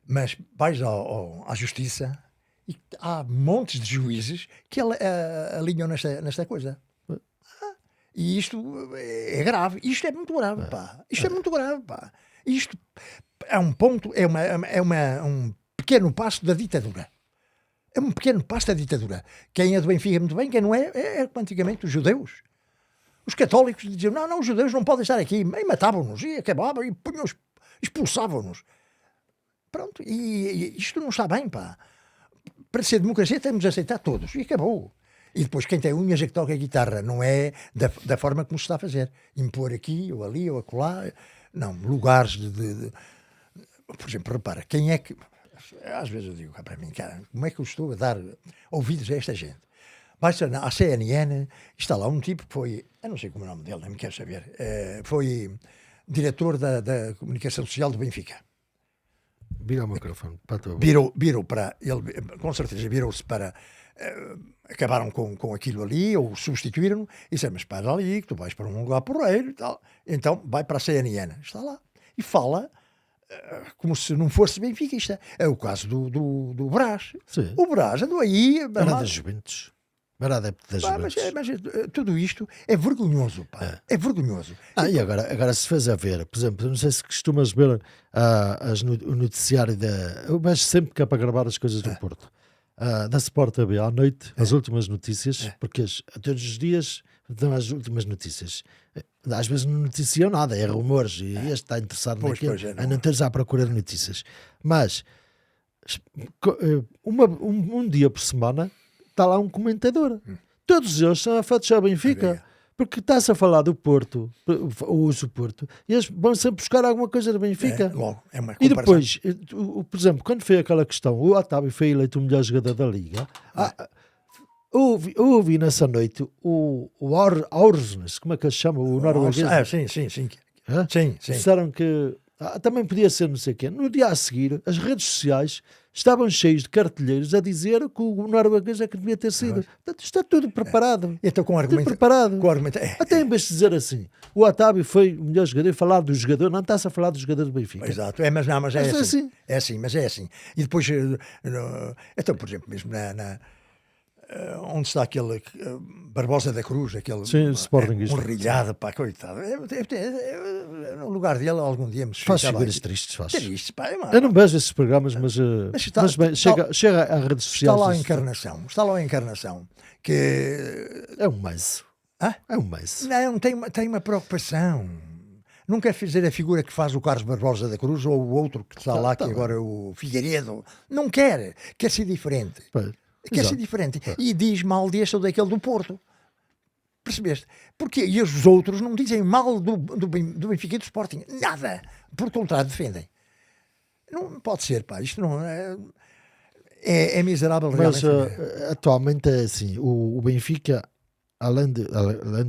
mas vais à justiça e há montes de juízes que alinham nesta coisa. E isto é grave. Isto é muito grave, pá. Isto é muito grave, pá. Isto é um ponto, um pequeno passo da ditadura. É um pequeno passo da ditadura. Quem é do Benfica muito bem, quem não é antigamente os judeus. Os católicos diziam, não, os judeus não podem estar aqui. E matavam-nos, e acabavam, e punham-os, expulsavam-nos. Pronto, e isto não está bem, pá. Para ser democracia temos de aceitar todos, e acabou. E depois quem tem unhas é que toca a guitarra, não é da forma como se está a fazer. Impor aqui, ou ali, ou acolá. Não, lugares Por exemplo, repara, quem é que... Às vezes eu digo para mim, cara, como é que eu estou a dar ouvidos a esta gente? Basta à CNN, está lá um tipo que foi... Eu não sei como é o nome dele, nem me quero saber. Foi... diretor da comunicação social do Benfica. Vira o microfone para tu. Virou para ele, com certeza virou-se para acabaram com aquilo ali, ou substituíram-no, e disse, mas para ali, que tu vais para um lugar porreiro e tal. Então vai para a CNN, está lá, e fala como se não fosse benfiquista. É o caso do Brás. Sim. O Brás andou aí... Era das Juventus. Era adepto das Juventus. Mas tudo isto é vergonhoso, pá. É vergonhoso. E agora se faz a ver, por exemplo, não sei se costumas ver o noticiário eu vejo sempre que é para gravar as coisas do Porto. Da Sport TV à noite, as últimas notícias, porque todos os dias dão as últimas notícias. Às vezes não noticiam nada, é rumores, e este está interessado naquilo, não tens à procura de notícias. Mas um dia por semana está lá um comentador. Todos eles são afetos ao Benfica. Porque está-se a falar do Porto, o Porto, e eles vão sempre buscar alguma coisa do Benfica. Logo, é uma comparação. E depois, por exemplo, quando foi aquela questão, o Otávio foi eleito o melhor jogador da Liga, ouvi nessa noite o Aursnes, como é que ele se chama? O norueguês. Sim. Disseram que também podia ser não sei o quê. No dia a seguir, as redes sociais estavam cheios de cartelheiros a dizer que o norueguês é que devia ter sido. Portanto, está tudo preparado. Então, com tudo preparado. argumento Até em vez de dizer assim, o Otávio foi o melhor jogador, falar do jogador, não está-se a falar do jogador do Benfica. Exato, mas é assim. É assim, mas é assim. E depois, então, por exemplo, mesmo onde está aquele Barbosa da Cruz, aquele Sportingista, rilhado, pá, coitado. No lugar dele, algum dia me faz figuras tristes, faz. Tristes, pá, eu não vejo esses programas, mas bem, chega às redes sociais. Está lá a encarnação, que é um mês. É um mês. Não, tem uma preocupação. Não quer fazer a figura que faz o Carlos Barbosa da Cruz ou o outro que está lá, que agora é o Figueiredo. Não quer ser diferente. Quer ser diferente. E diz mal deste ou daquele do Porto. Percebeste? Porque e os outros não dizem mal do Benfica e do Sporting. Nada. Por contrário, defendem. Não pode ser, pá. Isto não é miserável. Mas atualmente é assim. O Benfica, além de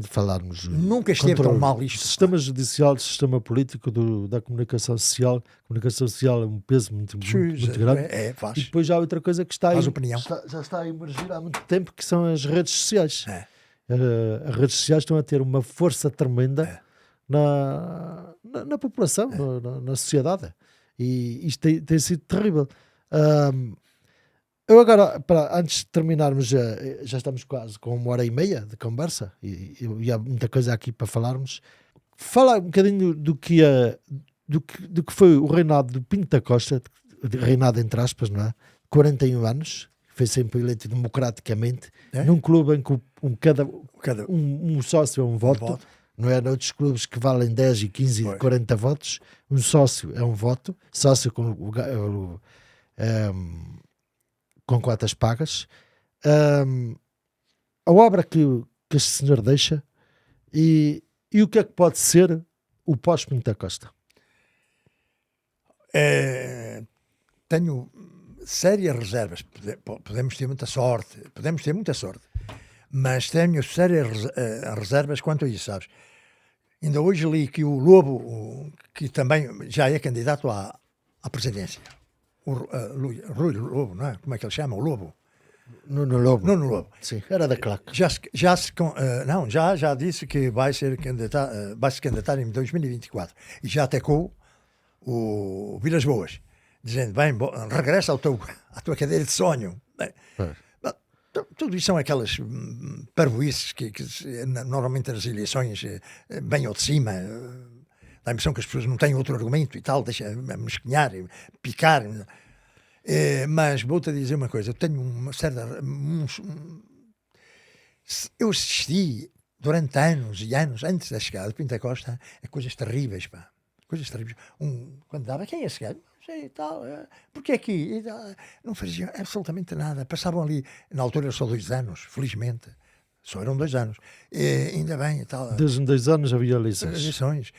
falarmos... Nunca esteve tão mal isto. Sistema judicial, sistema político da comunicação social. A comunicação social é um peso muito grande. Faz. E depois há outra coisa que está aí, opinião. Já está a emergir há muito tempo, que são as redes sociais. As redes sociais estão a ter uma força tremenda na população, na sociedade. E isto tem sido terrível. Eu agora, antes de terminarmos, já estamos quase com 1h30 de conversa e há muita coisa aqui para falarmos. Fala um bocadinho do que foi o reinado do Pinto da Costa, reinado entre aspas, não é? 41 anos, foi sempre eleito democraticamente, num clube em que um sócio é um voto. Não é noutros clubes que valem 10 e 15 e 40 votos. Um sócio é um voto, sócio com cotas pagas. A obra que este senhor deixa e o que é que pode ser o pós-Pinto da Costa? Tenho sérias reservas. Podemos ter muita sorte, mas tenho sérias reservas quanto a isso, sabes? Ainda hoje li que o Lobo, que também já é candidato à presidência, o Rui Lobo, não é? Como é que ele chama? O Lobo? Nuno Lobo. Nuno Lobo. Sim, era da claque. Já disse que vai se candidatar em 2024 e já atacou o Vilas Boas, dizendo, bem, regressa à tua cadeira de sonho. Tudo isso são aquelas parvoíces que normalmente nas eleições bem ao de cima, dá a impressão que as pessoas não têm outro argumento e tal, deixa mesquinhar, picar. Mas vou-te dizer uma coisa, eu tenho uma certa... eu assisti durante anos e anos, antes da chegada de Pinto da Costa, a coisas terríveis, pá. Coisas terríveis. Quando dava, quem é esse gajo? E tal, porque aqui não faziam absolutamente nada, passavam ali, na altura só 2 anos, felizmente, só eram 2 anos, ainda bem e tal. Desde 2 anos havia eleições.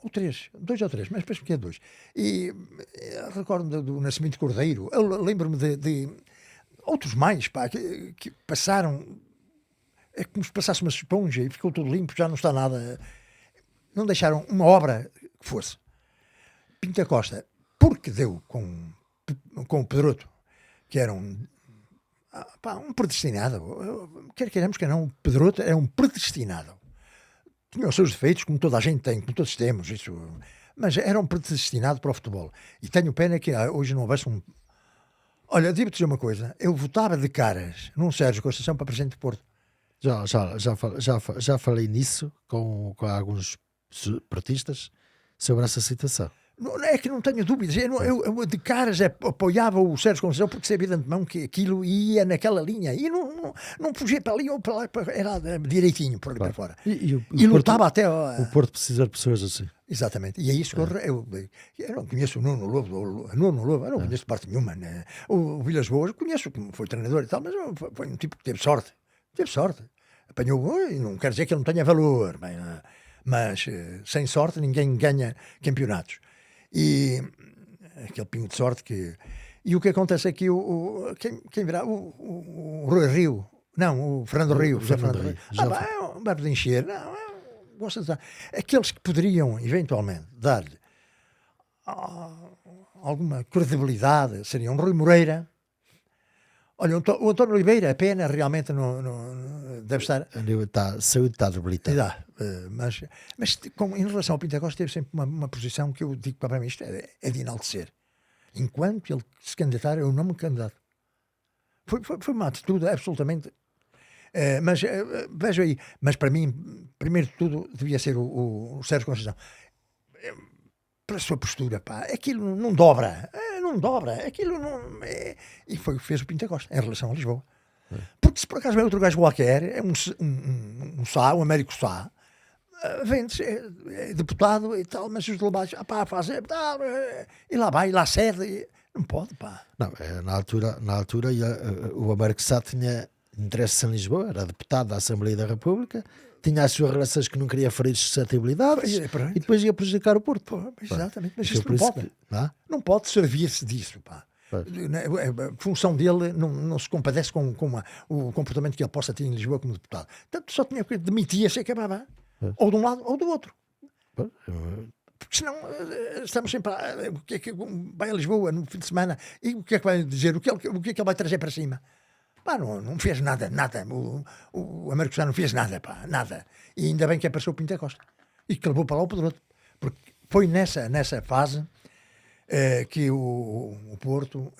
Ou 3, 2 ou 3, mas penso que é 2. E recordo-me do Nascimento Cordeiro, eu lembro-me de outros mais, pá, que passaram, é como se passasse uma esponja e ficou tudo limpo, já não está nada, não deixaram uma obra que fosse. Pinto da Costa, porque deu com o Pedroto, que era um predestinado, quer queiramos que não, o Pedroto é um predestinado. Tinha os seus defeitos, como toda a gente tem, como todos temos, mas era um predestinado para o futebol. E tenho pena que hoje não houvesse um... Olha, devo dizer uma coisa, eu votava de caras num Sérgio Conceição para presidente de Porto. Já falei nisso com alguns portistas sobre essa situação. Não é que não tenho dúvidas, eu de caras apoiava o Sérgio Conceição porque sabia de antemão que aquilo ia naquela linha e não fugia para ali ou para lá, era direitinho por ali para fora. E lutava até... O Porto precisa de pessoas assim. Exatamente, e é isso que eu não conheço o Nuno Lobo, eu não conheço parte nenhuma, né? O Vilas Boas conheço, como foi treinador e tal, mas foi um tipo que teve sorte, apanhou, e não quer dizer que ele não tenha valor, mas sem sorte ninguém ganha campeonatos. E aquele pingo de sorte que... E o que acontece aqui, quem virá? O Rui Rio. Não, o Fernando Rio. É um verbo de encher. Não, gosta de dar. Aqueles que poderiam, eventualmente, dar-lhe alguma credibilidade seria um Rui Moreira. Olha, o António Oliveira, a pena realmente não deve estar. Saúde está debilitada. Mas em relação ao Pinto Costa, teve sempre uma posição que eu digo para mim: isto é de enaltecer. Enquanto ele se candidatar, eu não me candidato. Foi uma atitude absolutamente. Mas veja aí, mas para mim, primeiro de tudo, devia ser o Sérgio Conceição. Para a sua postura, pá, aquilo não dobra, aquilo não. E foi o que fez o Pinto Costa em relação a Lisboa. Porque se por acaso vem outro gajo qualquer, é um Sá, um Américo Sá, vende-se, é deputado e tal, mas os de lá baixo, faz, e lá vai, e lá cede, não pode, pá. Não, na altura o Américo Sá tinha interesse em Lisboa, era deputado da Assembleia da República, tinha as suas relações que não queria ferir suscetibilidades e depois ia prejudicar o Porto. Exatamente, mas isto não pode. Não pode servir-se disso, pá. A função dele não se compadece com o comportamento que ele possa ter em Lisboa como deputado. Portanto, só tinha que demitir-se e acabava. Ou de um lado ou do outro. Porque senão estamos sempre o que é que vai a Lisboa no fim de semana e o que é que vai dizer, o que é que ele vai trazer para cima. Pá, não fez nada. O Américo Sá não fez nada, pá, nada. E ainda bem que apareceu o Pinto Costa. E que levou para lá o Pedroto. Porque foi nessa fase que o Porto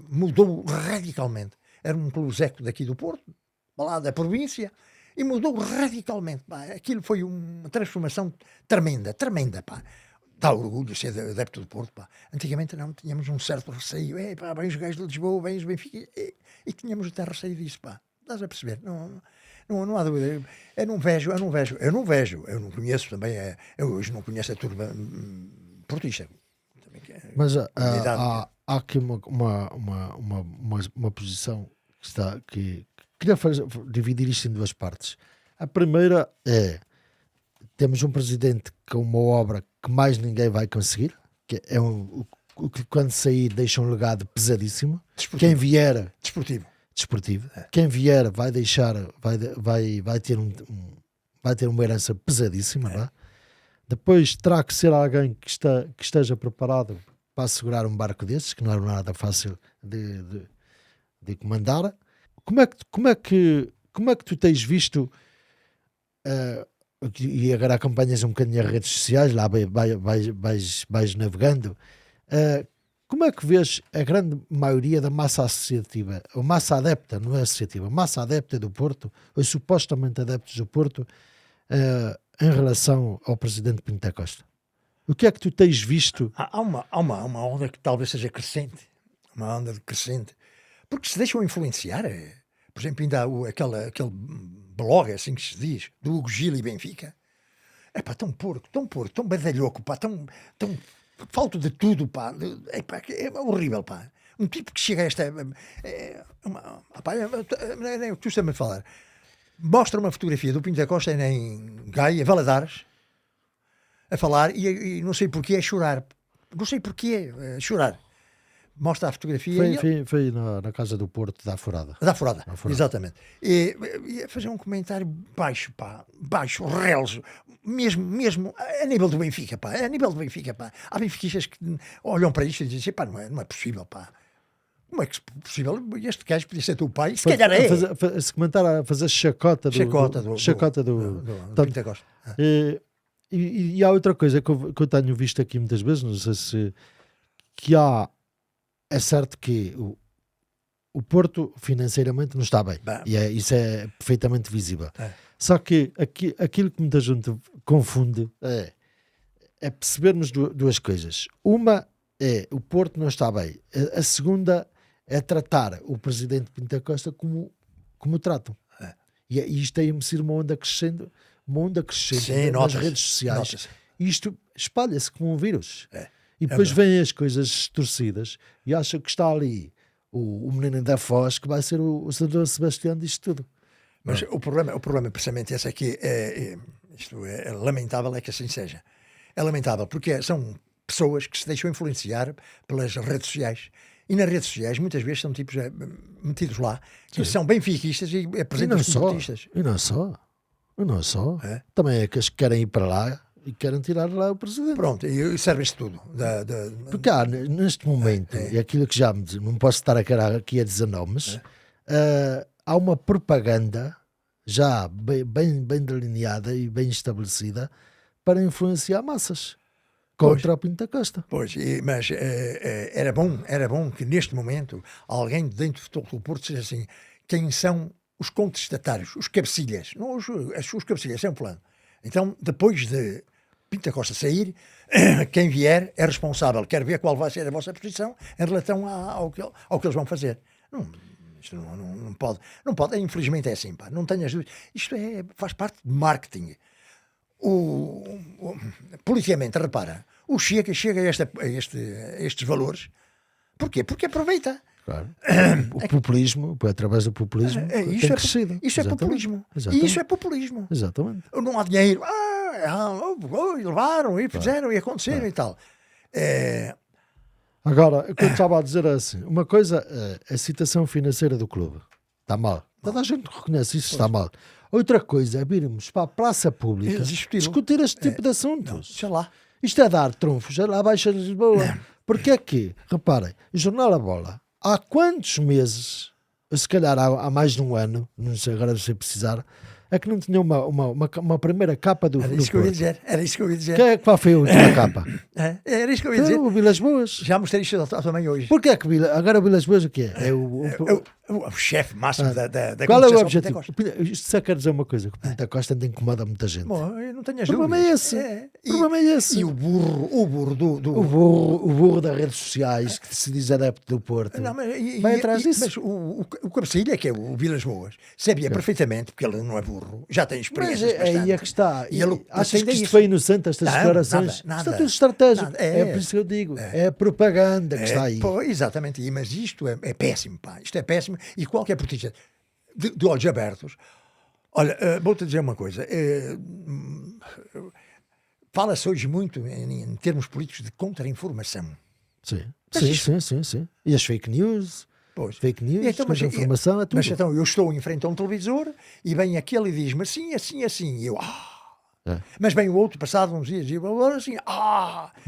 mudou radicalmente. Era um cluseco daqui do Porto, lá da província, e mudou radicalmente. Pá. Aquilo foi uma transformação tremenda, pá. Dá orgulho ser adepto do Porto, pá. Antigamente não tínhamos um certo receio. Vem os gajos de Lisboa, vem os Benfica. E tínhamos até receio disso, pá. Estás a perceber? Não há dúvida. Eu não vejo. Eu não conheço também. Eu hoje não conheço a turma portista. Mas há aqui uma posição que queria dividir isto em duas partes. A primeira é: temos um presidente com uma obra que mais ninguém vai conseguir, que é o que quando sair deixa um legado pesadíssimo. Desportivo. Quem vier desportivo. Quem vier vai deixar, vai ter uma herança pesadíssima. Não é? Depois terá que ser alguém que esteja preparado para assegurar um barco desses, que não é nada fácil de comandar. Como é que tu tens visto, e agora acompanhas um bocadinho as redes sociais, lá vais navegando, como é que vês a grande maioria da massa associativa, ou massa adepta, não é associativa, massa adepta do Porto, ou supostamente adeptos do Porto, em relação ao presidente Pinto Costa? O que é que tu tens visto? Há uma onda que talvez seja crescente, uma onda crescente, porque se deixam influenciar. Por exemplo, ainda há aquele blog, assim que se diz, do Hugo Gil e Benfica. É pá, tão porco, tão badalhoco, pá, tão falta de tudo, pá. É horrível, pá. Um tipo que chega a esta... tu estás-me a falar. Mostra uma fotografia do Pinto Costa em Gaia, Valadares, a falar, e não sei porquê a chorar. Não sei porquê a chorar. Mostra a fotografia. Foi na casa do Porto da Furada. Da Furada, exatamente. E fazer um comentário baixo, pá. Baixo, reles. Mesmo a nível do Benfica, pá. Há benfiquistas que olham para isto e dizem, pá, não é possível, pá. Como é que é possível? Este gajo podia ser teu pai. Se calhar é. Esse comentário a fazer chacota do Pinto Costa. E há outra coisa que eu tenho visto aqui muitas vezes, não sei se... que é certo que o Porto financeiramente não está bem. E isso é perfeitamente visível. Só que aquilo que muita gente confunde é percebermos duas coisas. Uma é o Porto não está bem. A segunda é tratar o presidente Pinto Costa como tratam. E isto tem sido uma onda crescente Sim, nas redes sociais. Nota-se. Isto espalha-se como um vírus. E depois vêm as coisas distorcidas e acham que está ali o menino da Foz que vai ser o senador Sebastião disto tudo. Mas o problema precisamente esse aqui isto é lamentável, é que assim seja. É lamentável porque são pessoas que se deixam influenciar pelas redes sociais. E nas redes sociais muitas vezes são tipos metidos lá que são benfiquistas e apresentam-se como portistas. E não só. Também é que as que querem ir para lá e querem tirar lá o presidente. Pronto, e serve-se tudo. Porque há, neste momento, e aquilo que já me diz, não posso estar aqui a dizer nomes, há uma propaganda já bem delineada e bem estabelecida para influenciar massas contra o Pinto da Costa. Pois, mas era bom que neste momento alguém dentro do Futebol Clube do Porto seja assim, quem são os contestatários, os cabecilhas, não os cabecilhas, é um plano. Então, depois de Pinto da Costa sair, quem vier é responsável, quer ver qual vai ser a vossa posição em relação ao que eles vão fazer. Isto não pode, infelizmente é assim, pá, não tenhas dúvidas. Isto faz parte de marketing. Politicamente, repara, o Chega a estes valores. Porquê? Porque aproveita. Claro. O populismo, através do populismo, tem crescido. Isso é populismo. Exatamente. E isso é populismo. Exatamente. Não há dinheiro. E levaram, e fizeram, e aconteceram e tal. Agora, o que eu estava a dizer é assim, uma coisa é a situação financeira do clube. Está mal. Toda a gente reconhece isso, está mal. Outra coisa é virmos para a praça pública discutir este tipo de assuntos. Sei lá. Isto é dar trunfos à Baixa de Lisboa. Porque é que, reparem, o Jornal A Bola, há quantos meses, se calhar há mais de um ano, não sei agora se precisar, é que não tinha uma primeira capa do Era isso que eu ia dizer. Qual foi a última capa? Era isso que eu ia dizer. Foi o Vilas Boas. Já mostrei isto também hoje. Porquê é que agora o Vilas Boas o quê? É o chefe máximo da Qual é o objetivo? Isto só quer dizer uma coisa, que o Pinto da Costa ainda incomoda muita gente. Bom, eu não tenho as dúvidas. O problema é esse. E o burro o burro das redes sociais, que se diz adepto do Porto, vai atrás disso. Mas o cabecilha, que é o Vilas Boas, sabia perfeitamente, porque ele não é burro, já tem experiência. Mas aí é que está. E ele, achas que isto foi inocente, estas declarações? Nada. Isto é tudo estratégico. É por isso que eu digo. É a propaganda que está aí. Exatamente. Mas isto é péssimo, pá. Isto é péssimo. E qualquer portista de olhos abertos, olha, vou-te dizer uma coisa. Fala-se hoje muito, em termos políticos, de contra-informação. Sim. E as fake news... Pois. Fake news, então, informação, é tudo. Mas então eu estou em frente a um televisor e vem aquele e diz-me assim, e eu, Mas vem o outro, passado uns dias, e eu, assim,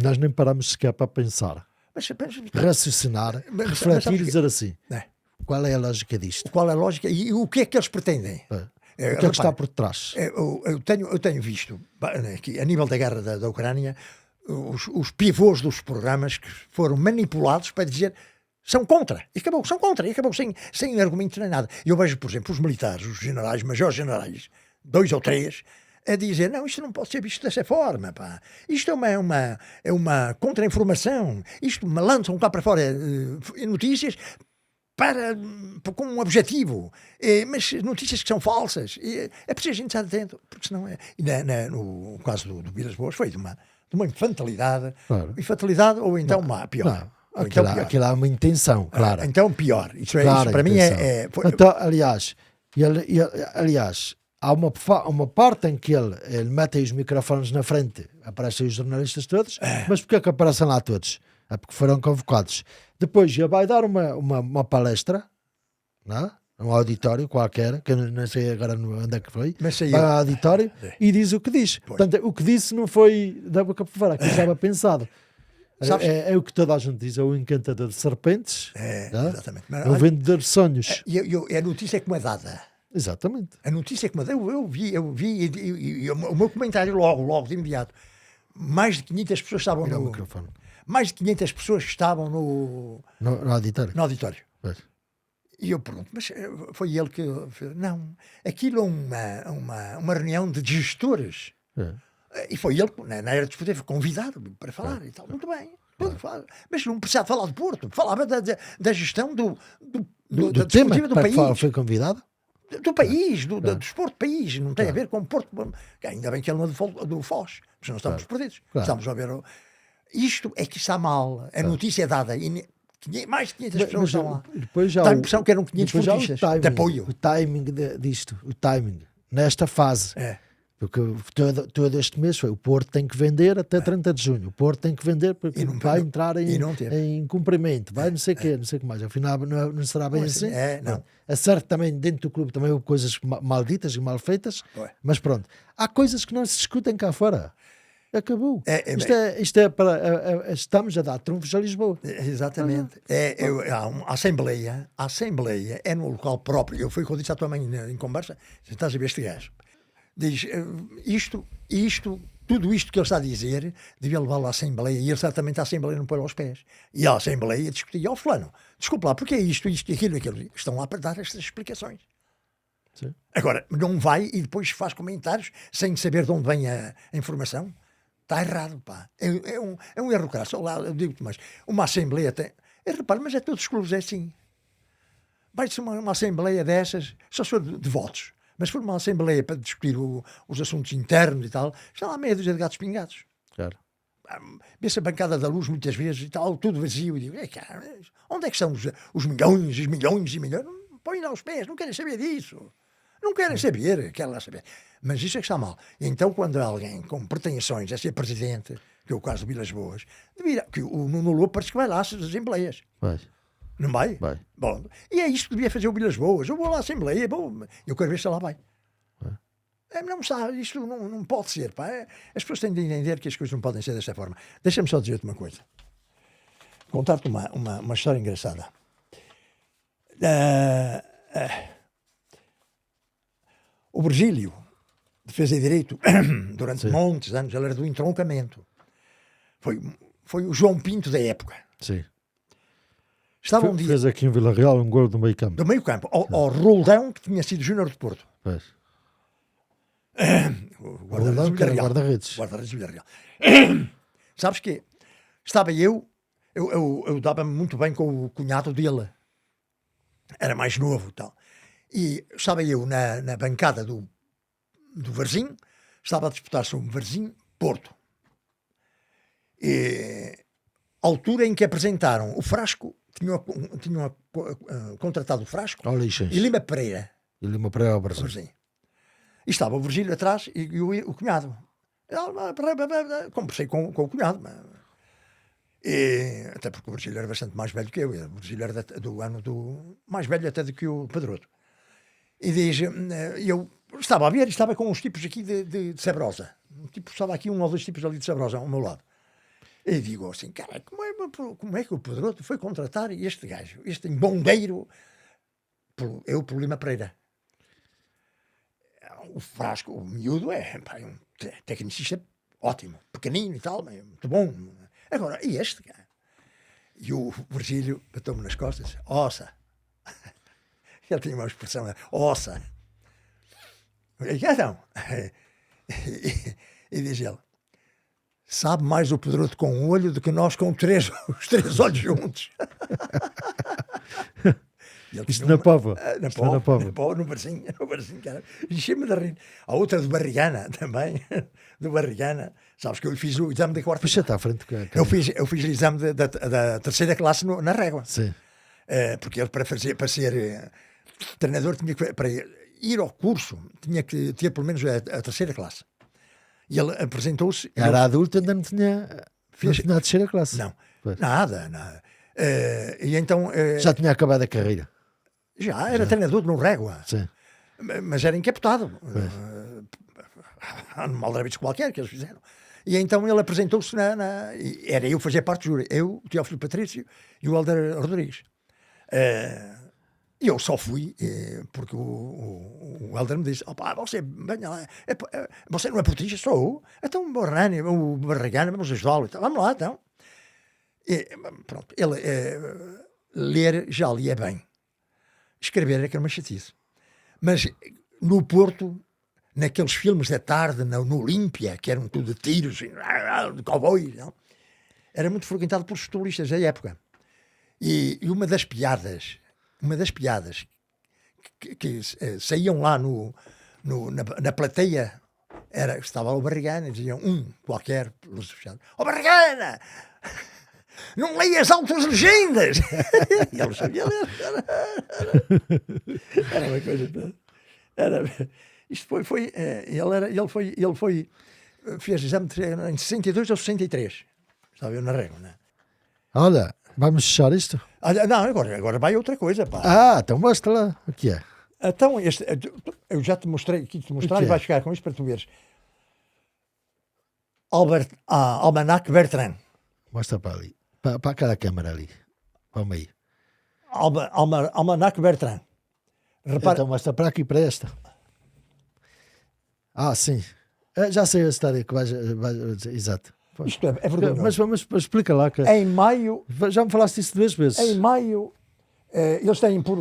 Nós nem paramos sequer para pensar. Raciocinar, refletir e dizer assim, qual é a lógica disto? Qual é a lógica e o que é que eles pretendem? O que é que está por trás? Eu tenho visto, aqui, a nível da guerra da Ucrânia, os pivôs dos programas que foram manipulados para dizer são contra, e acabou sem argumentos nem nada. Eu vejo, por exemplo, os militares, os generais, majores generais, 2 ou 3, a dizer, não, isto não pode ser visto dessa forma, pá. Isto é uma contra-informação, isto me lançam cá para fora notícias com um objetivo, mas notícias que são falsas. É preciso a gente estar atento, porque senão no caso do Vilas Boas foi de uma infantilidade, claro. Infantilidade ou então uma pior. Aquilo há uma intenção, claro. Então pior. Isso para mim Então, aliás, há uma parte em que ele mete aí os microfones na frente, aparecem os jornalistas todos, mas porquê que aparecem lá todos? É porque foram convocados. Depois ele vai dar uma palestra, não é? Um auditório qualquer, que eu não sei agora onde é que foi, vai ao auditório e diz o que diz. Portanto, o que disse não foi da boca para fora, que estava pensado. É o que toda a gente diz, é o encantador de serpentes, exatamente. É o vendedor de sonhos. A notícia é como é dada. Exatamente. A notícia é como é dada. Eu vi e o meu comentário logo de imediato. Mais de 500 pessoas estavam no microfone. Mais de 500 pessoas estavam no auditório. No auditório. Pois. E eu pergunto, mas foi ele que... Não, aquilo é uma reunião de gestores. E foi ele, na era desportiva, foi convidado para falar e tal. Muito bem. Mas não precisava falar do Porto. Falava da gestão do tema do país. Foi convidado? Do país, do desporto do país. Não tem a ver com o Porto. Ainda bem que ele não é do Foz. Mas não estamos perdidos. Estamos a ver... Isto é que está mal. A notícia é dada e mais de 500 pessoas estão lá. Dá a impressão que eram 500 portistas de apoio. O timing disto, nesta fase. Porque todo este mês foi o Porto tem que vender até 30 de junho. O Porto tem que vender porque vai entrar em cumprimento. Vai não sei o quê, não sei o que mais. Afinal não será bem assim. Não. É certo também dentro do clube também houve coisas malditas e mal feitas. Mas pronto. Há coisas que não se discutem cá fora. Acabou. É, Isto é para. Estamos a dar trunfos a Lisboa. Exatamente. A Assembleia é no local próprio. Foi o que eu disse à tua mãe em conversa. Você estás a ver este gajo? Diz tudo isto que ele está a dizer, devia levá-lo à Assembleia, e ele certamente a Assembleia não põe aos pés. E a Assembleia discutia, fulano, desculpa lá, porque é isto e aquilo. Estão lá para dar estas explicações. Sim. Agora, não vai e depois faz comentários sem saber de onde vem a informação. Está errado, pá. É um erro crasso. Lá, eu digo-te mais. Uma Assembleia tem... repara, mas é todos os clubes, é assim. Vai-se uma Assembleia dessas, só se for de votos. Mas se for uma Assembleia para discutir os assuntos internos e tal, está lá meia dúzia de gatos pingados. Claro. Vê-se a bancada da luz muitas vezes e tal, tudo vazio. E digo, cara, onde é que estão os milhões, os milhões e milhões? Não põem lá os pés, não querem saber disso. Não querem saber, querem lá saber. Mas isso é que está mal. E então, quando há alguém com pretensões a ser presidente, que é o caso de Vilas Boas, que o Nuno Lobo parece que vai lá às assembleias. Vai. Não vai? Vai. Bom, e é isto que devia fazer o Vilas Boas. Eu vou lá à Assembleia, eu quero ver se ela vai. Não sabe, isto não pode ser. Pá. As pessoas têm de entender que as coisas não podem ser desta forma. Deixa-me só dizer-te uma coisa. Contar-te uma história engraçada. O Virgílio, Defesa e Direito, durante muitos anos, ele era do entroncamento. Foi o João Pinto da época. Sim. Estava um dia... Fez aqui em Vila Real um gol do meio campo. Do meio campo. Ao Roldão, que tinha sido Júnior de Porto. Pois. Guarda-redes de Vila Real. Sabes que estava eu dava-me muito bem com o cunhado dele. Era mais novo e tal. E estava eu na bancada do Varzim, estava a disputar-se um Varzim-Porto. E a altura em que apresentaram o Frasco, tinham contratado o Frasco e Lima Pereira. E Lima Pereira ao Varzim. E estava o Virgílio atrás e o cunhado. Conversei com o cunhado. E, até porque o Virgílio era bastante mais velho que eu. O Virgílio era do ano mais velho até do que o Pedroto. E diz, eu estava a ver, estava com uns tipos aqui de Sabrosa. Estava aqui um ou dois tipos ali de Sabrosa ao meu lado. E digo assim, cara, como é que o Pedroto foi contratar este gajo, este embondeiro, pelo Lima Pereira? O Frasco, o miúdo, é um tecnicista ótimo, pequenino e tal, mas muito bom. Agora, e este cara? E o Virgílio bateu-me nas costas, ossa. Ele tinha uma expressão, ossa. Então, e diz ele, sabe mais o Pedroto com um olho do que nós com os três olhos juntos. Isto na Pova. No Varzim, cara. Enchei-me de rir. A outra do Barrigana, também. Do Barrigana. Sabes que eu fiz o exame da quarta. Puxa, está à frente. Eu fiz o exame da terceira classe na régua. Sim. Porque ele, para ser treinador, tinha que, para ir ao curso, tinha que ter pelo menos a terceira classe. E ele apresentou-se... Era adulto, ainda não tinha a terceira classe. Não, nada. E então... Já tinha acabado a carreira. Já, era treinador no Régua. Sim. Mas era encapotado. Numa aldrabice qualquer que eles fizeram. E então ele apresentou-se era eu fazer parte do júri. Eu, o Teófilo Patrício e o Helder Rodrigues. E eu só fui porque o Helder me disse, você, venha lá, você não é portista? Sou. Então o Barragana, vamos ajudá-lo. Vamos lá, então. E, pronto, ele ler já lia bem. Escrever era que era uma chatice. Mas no Porto, naqueles filmes da tarde, no Olímpia, que eram tudo de tiros, de cowboys, não? Era muito frequentado pelos futebolistas da época. E uma das piadas que saíam lá na plateia, estava o Barrigana, e diziam qualquer, ó Barrigana! Não leia as altas legendas! E ele sabia ler. Era uma coisa... Isto foi ele fez exame em 62 ou 63. Estava eu na régua, não é? Olha, vamos fechar isto? Não, agora vai outra coisa, pá. Então mostra lá o que é. Então, eu já te mostrei, aqui te mostrar e vais ficar com isto para tu veres. Almanac Bertrand. Mostra para ali. Para aquela câmara ali. Para o meio. Almanac Bertrand. Repara, Então mostra para aqui, para esta. Ah, sim. Já sei a história que vais dizer. Exato. isto é vergonhoso. Mas vamos, explica lá. Que Em maio, já me falaste isso 2 vezes. em maio, eles têm por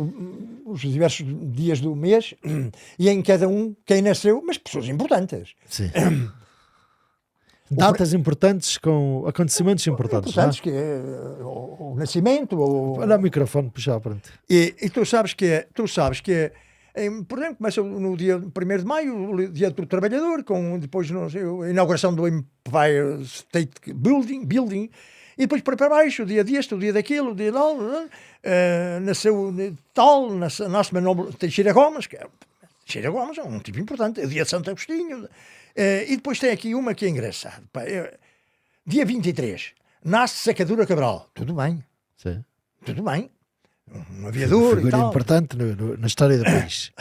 os diversos dias do mês e em cada um quem nasceu, mas pessoas importantes. Sim. Datas importantes com acontecimentos importantes. Importantes, que é o nascimento. Olha o microfone, puxa, pronto. E tu sabes que por exemplo, começa no dia 1º de maio, o dia do trabalhador, com depois não sei, a inauguração do Empire State Building, e depois para baixo, o dia deste, o dia daquilo, o dia tal, nasceu tal, nasce Manuel Teixeira Gomes, que é Teixeira Gomes, é um tipo importante, é o dia de Santo Agostinho, e depois tem aqui uma que é engraçada, dia 23, nasce Sacadura Cabral, tudo bem, Sim. tudo bem, um aviador Figura e tal. importante na história do país.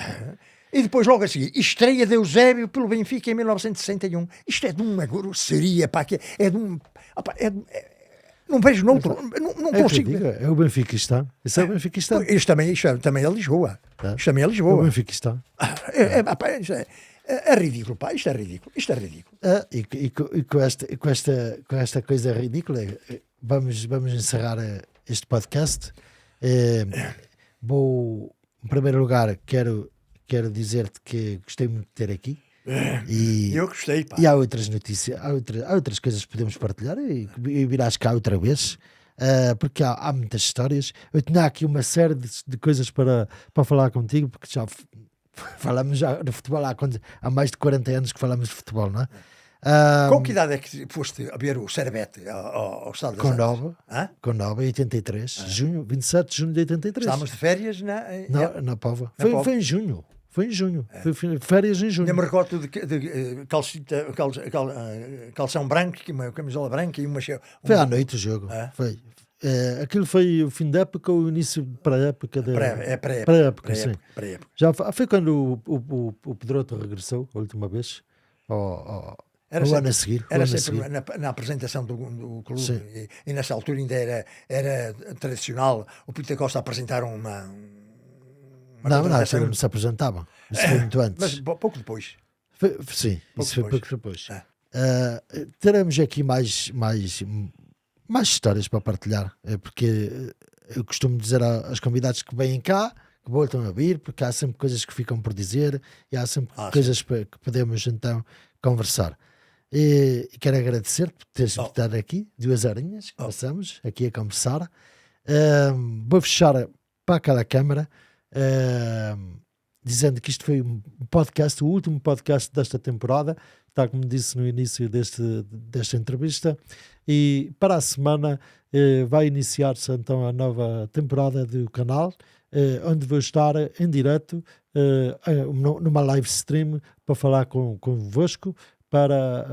E depois logo a seguir, estreia de Eusébio pelo Benfica em 1961. Isto é de uma grosseria, pá, que é de um... não vejo noutro, não consigo. É o Benfiquistão. Isso é o Benfiquistão. Isto também é Lisboa. Isto também é É o Lisboa. Benfiquistão. É ridículo, pá, isto é ridículo. E com esta coisa ridícula, vamos encerrar este podcast. Vou, em primeiro lugar, quero dizer-te que gostei muito de ter aqui. E eu gostei, pá. E há outras notícias, há outras coisas que podemos partilhar e virás cá outra vez. Porque há muitas histórias. Eu tinha aqui uma série de coisas para falar contigo, porque já falamos já de futebol há mais de 40 anos que falamos de futebol, não é? Com que idade é que foste a ver o Servete ao Estado das Antas? Com 9, 83, junho, 27 de junho de 83. Estávamos de férias Na Póvoa. Foi em junho. Foi férias em junho. Eu me recordo de calção branco, uma camisola branca e uma... Foi à noite o jogo. Foi. Aquilo foi o fim da época ou o início para a época da... Pré-época, sim. Já foi quando o Pedroto regressou a última vez o ano a seguir. Era sempre na apresentação do clube e nessa altura ainda era tradicional o Pinto da Costa apresentar uma não se apresentavam. Isso foi muito antes. Mas pouco depois. Foi pouco depois. Teremos aqui mais histórias para partilhar, porque eu costumo dizer aos convidados que vêm cá, que voltam a vir, porque há sempre coisas que ficam por dizer e há sempre coisas que podemos então conversar. E quero agradecer por teres estado aqui, 2 horinhas que passamos aqui a conversar. Vou fechar para aquela câmara dizendo que isto foi um podcast, o último podcast desta temporada, tal como disse no início desta entrevista, e para a semana vai iniciar-se então a nova temporada do canal, onde vou estar em direto numa live stream para falar convosco, para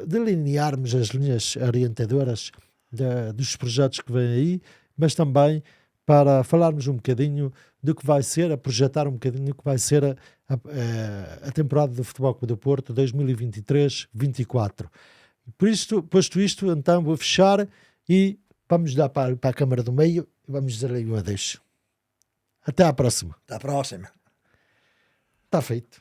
delinearmos as linhas orientadoras dos projetos que vêm aí, mas também para falarmos um bocadinho do que vai ser, a projetar um bocadinho do que vai ser a temporada do Futebol Clube do Porto 2023-24. Posto isto, então vou fechar e vamos dar para a câmara do meio e vamos dizer aí um adeus. Até à próxima. Até à próxima. Está feito.